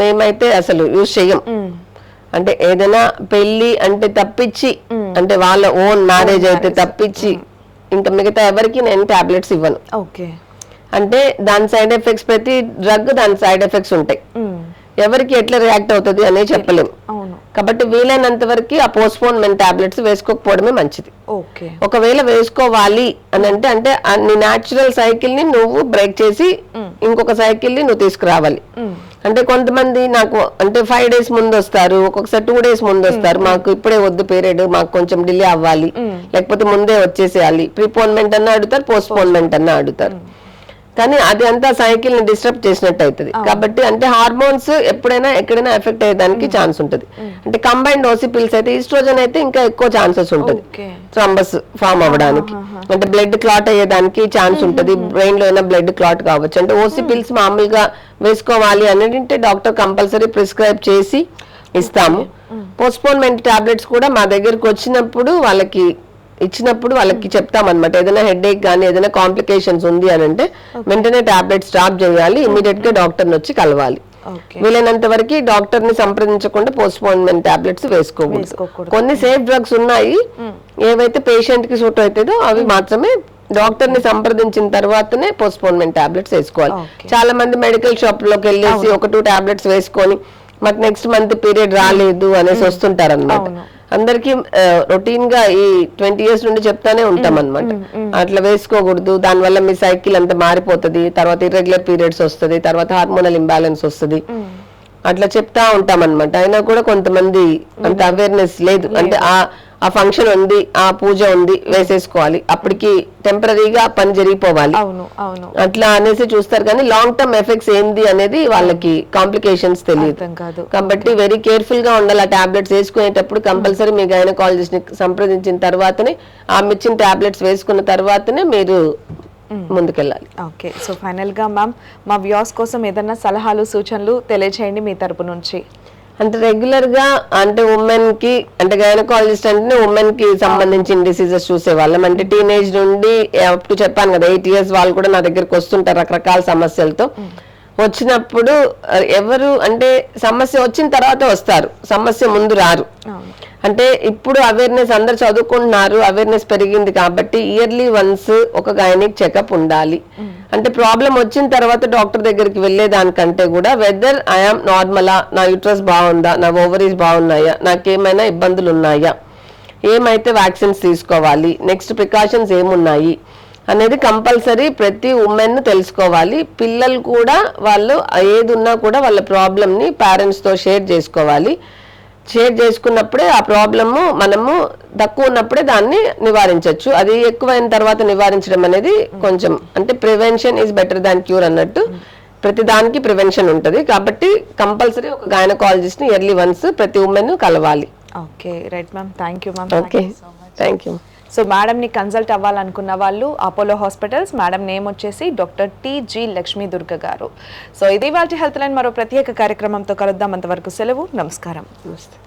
మేమైతే అసలు యూజ్ చెయ్యం. అంటే ఏదైనా పెళ్లి అంటే తప్పించి, అంటే వాళ్ళ ఓన్ మ్యారేజ్ అయితే తప్పించి ఇంకా మిగతా ఎవరికి నేను టాబ్లెట్స్ ఇవ్వను. ఓకే, అంటే దాని సైడ్ ఎఫెక్ట్స్, ప్రతి డ్రగ్ దాని సైడ్ ఎఫెక్ట్స్ ఉంటాయి, ఎవరికి ఎట్లా రియాక్ట్ అవుతుంది అనేది చెప్పలేము. కాబట్టి వీలైనంత వరకు ఆ పోస్ట్పోన్మెంట్ టాబ్లెట్స్ వేసుకోకపోవడమే మంచిది. ఒకవేళ వేసుకోవాలి అని అంటే నీ న్యాచురల్ సైకిల్ ని నువ్వు బ్రేక్ చేసి ఇంకొక సైకిల్ ని నువ్వు తీసుకురావాలి. అంటే కొంతమంది నాకు అంటే 5 days ముందు వస్తారు, ఒక్కొక్కసారి 2 days ముందు వస్తారు, మాకు ఇప్పుడే వద్దు పీరియడ్, మాకు కొంచెం డిలే అవ్వాలి, లేకపోతే ముందే వచ్చేసేయాలి. ప్రీపోన్మెంట్ అన్నా అడుగుతారు, పోస్ట్పోన్మెంట్ అన్నా అడుగుతారు. కానీ అది అంతా సైకిల్ ని డిస్టర్బ్ చేసినట్టు అవుతుంది. కాబట్టి అంటే హార్మోన్స్ ఎప్పుడైనా ఎక్కడైనా ఎఫెక్ట్ అయ్యేదానికి ఛాన్స్ ఉంటుంది. అంటే కంబైన్డ్ ఓసీ పిల్స్ అయితే ఈస్ట్రోజన్ అయితే ఇంకా ఎక్కువ ఛాన్సెస్ ఉంటుంది థ్రాంబస్ ఫామ్ అవ్వడానికి, అంటే బ్లడ్ క్లాట్ అయ్యేదానికి ఛాన్స్ ఉంటుంది, బ్రెయిన్ లో అయినా బ్లడ్ క్లాట్ కావచ్చు. అంటే ఓసీ పిల్స్ మామూలుగా వేసుకోవాలి అంటే డాక్టర్ కంపల్సరీ ప్రిస్క్రైబ్ చేసి ఇస్తాము. పోస్ట్పోన్మెంట్ టాబ్లెట్స్ కూడా మా దగ్గరకు వచ్చినప్పుడు వాళ్ళకి ఇచ్చినప్పుడు వాళ్ళకి చెప్తామన్నమాట, ఏదైనా హెడేక్ కానీ ఏదైనా కాంప్లికేషన్స్ ఉంది అని అంటే వెంటనే టాబ్లెట్ స్టాప్ చేయాలి, ఇమీడియట్ గా డాక్టర్ని వచ్చి కలవాలి. వీలైనంత వరకు డాక్టర్ ని సంప్రదించకుండా పోస్ట్ పోన్మెంట్ టాబ్లెట్స్ వేసుకోకూడదు. కొన్ని సేఫ్ డ్రగ్స్ ఉన్నాయి, ఏవైతే పేషెంట్ కి సూట్ అవుతుందో అవి మాత్రమే డాక్టర్ ని సంప్రదించిన తర్వాతనే పోస్ట్ పోన్మెంట్ టాబ్లెట్స్ వేసుకోవాలి. చాలా మంది మెడికల్ షాప్ లోకి వెళ్ళేసి 1-2 టాబ్లెట్స్ వేసుకొని మాకు నెక్స్ట్ మంత్ పీరియడ్ రాలేదు అనేసి వస్తుంటారు అనమాట. అందరికి రొటీన్ గా ఈ 20 years నుండి చెప్తానే ఉంటాం అనమాట, అట్లా వేసుకోకూడదు, దానివల్ల మీ సైకిల్ అంతా మారిపోతుంది, తర్వాత ఇర్రెగ్యులర్ పీరియడ్స్ వస్తుంది, తర్వాత హార్మోనల్ ఇంబ్యాలెన్స్ వస్తుంది, అట్లా చెప్తా ఉంటాం అనమాట. అయినా కూడా కొంతమంది అంత అవేర్నెస్ లేదు, అంటే ఆ ఫంక్షన్ ఉంది, ఆ పూజ ఉంది, వేసేసుకోవాలి, అప్పటికి టెంపరీగా పని జరిగిపోవాలి అట్లా అనేసి చూస్తారు. కానీ లాంగ్ టర్మ్ ఎఫెక్ట్స్ ఏంది అనేది వాళ్ళకి కాంప్లికేషన్స్ తెలియదు. కాబట్టి వెరీ కేర్ఫుల్ గా ఉండాలి. ఆ టాబ్లెట్స్ వేసుకునేటప్పుడు కంపల్సరీ మీ గైనకాలజిస్ట్ ని సంప్రదించిన తర్వాతనే, ఆమె ఇచ్చిన టాబ్లెట్స్ వేసుకున్న తర్వాతనే మీరు ముందుకెళ్ళాలి. ఓకే, సో ఫైనల్ గా మ్యామ్ మా వ్యూస్ కోసం ఏదైనా సలహాలు సూచనలు తెలియజేయండి మీ తరపు నుంచి. అంటే రెగ్యులర్ గా అంటే ఉమెన్ కి, అంటే గైనకాలజిస్ట్ అంటే ఉమెన్ కి సంబంధించిన డిసీజెస్ చూసేవాళ్ళం. అంటే టీనేజ్ నుండి అప్ టు చెప్పాను కదా 8 years వాళ్ళు కూడా నా దగ్గరికి వస్తుంటారు రకరకాల సమస్యలతో. వచ్చినప్పుడు ఎవరు అంటే సమస్య వచ్చిన తర్వాత వస్తారు, సమస్య ముందు రారు. అంటే ఇప్పుడు అవేర్నెస్ అందరు చదువుకుంటున్నారు, అవేర్నెస్ పెరిగింది కాబట్టి ఇయర్లీ వన్స్ ఒక గైనిక్ చెకప్ ఉండాలి. అంటే ప్రాబ్లం వచ్చిన తర్వాత డాక్టర్ దగ్గరికి వెళ్ళేదానికంటే కూడా వెదర్ ఐఎమ్ నార్మలా, నా యూట్రస్ బాగుందా, నా ఓవరీస్ బాగున్నాయా, నాకేమైనా ఇబ్బందులు ఉన్నాయా, ఏమైతే వ్యాక్సిన్స్ తీసుకోవాలి, నెక్స్ట్ ప్రికాషన్స్ ఏమున్నాయి అనేది కంపల్సరీ ప్రతి ఉమెన్ తెలుసుకోవాలి. పిల్లలు కూడా వాళ్ళు ఏది ఉన్నా కూడా వాళ్ళ ప్రాబ్లమ్ని పేరెంట్స్తో షేర్ చేసుకోవాలి. షేర్ చేసుకున్నప్పుడే ఆ ప్రాబ్లము మనము తక్కువ ఉన్నప్పుడే దాన్ని నివారించవచ్చు. అది ఎక్కువైన తర్వాత నివారించడం అనేది కొంచెం, అంటే prevention is better than cure అన్నట్టు ప్రతి దానికి ప్రివెన్షన్ ఉంటుంది. కాబట్టి కంపల్సరీ ఒక గైనకాలజిస్ట్ ని ఇయర్లీ వన్స్ ప్రతి ఉమెన్ కలవాలి. Okay, right ma'am, thank you ma'am. Okay, thank you. So మేడంని కన్సల్ట్ అవ్వాలనుకున్న వాళ్ళు అపోలో హాస్పిటల్స్, మేడం నేమ్ వచ్చేసి డాక్టర్ టి.జి. లక్ష్మీ దుర్గ గారు. సో ఇది వాళ్ళ హెల్త్ లైన్. మరో ప్రత్యేక కార్యక్రమంతో కలుద్దాం. అంతవరకు సెలవు, నమస్కారం. నమస్తే.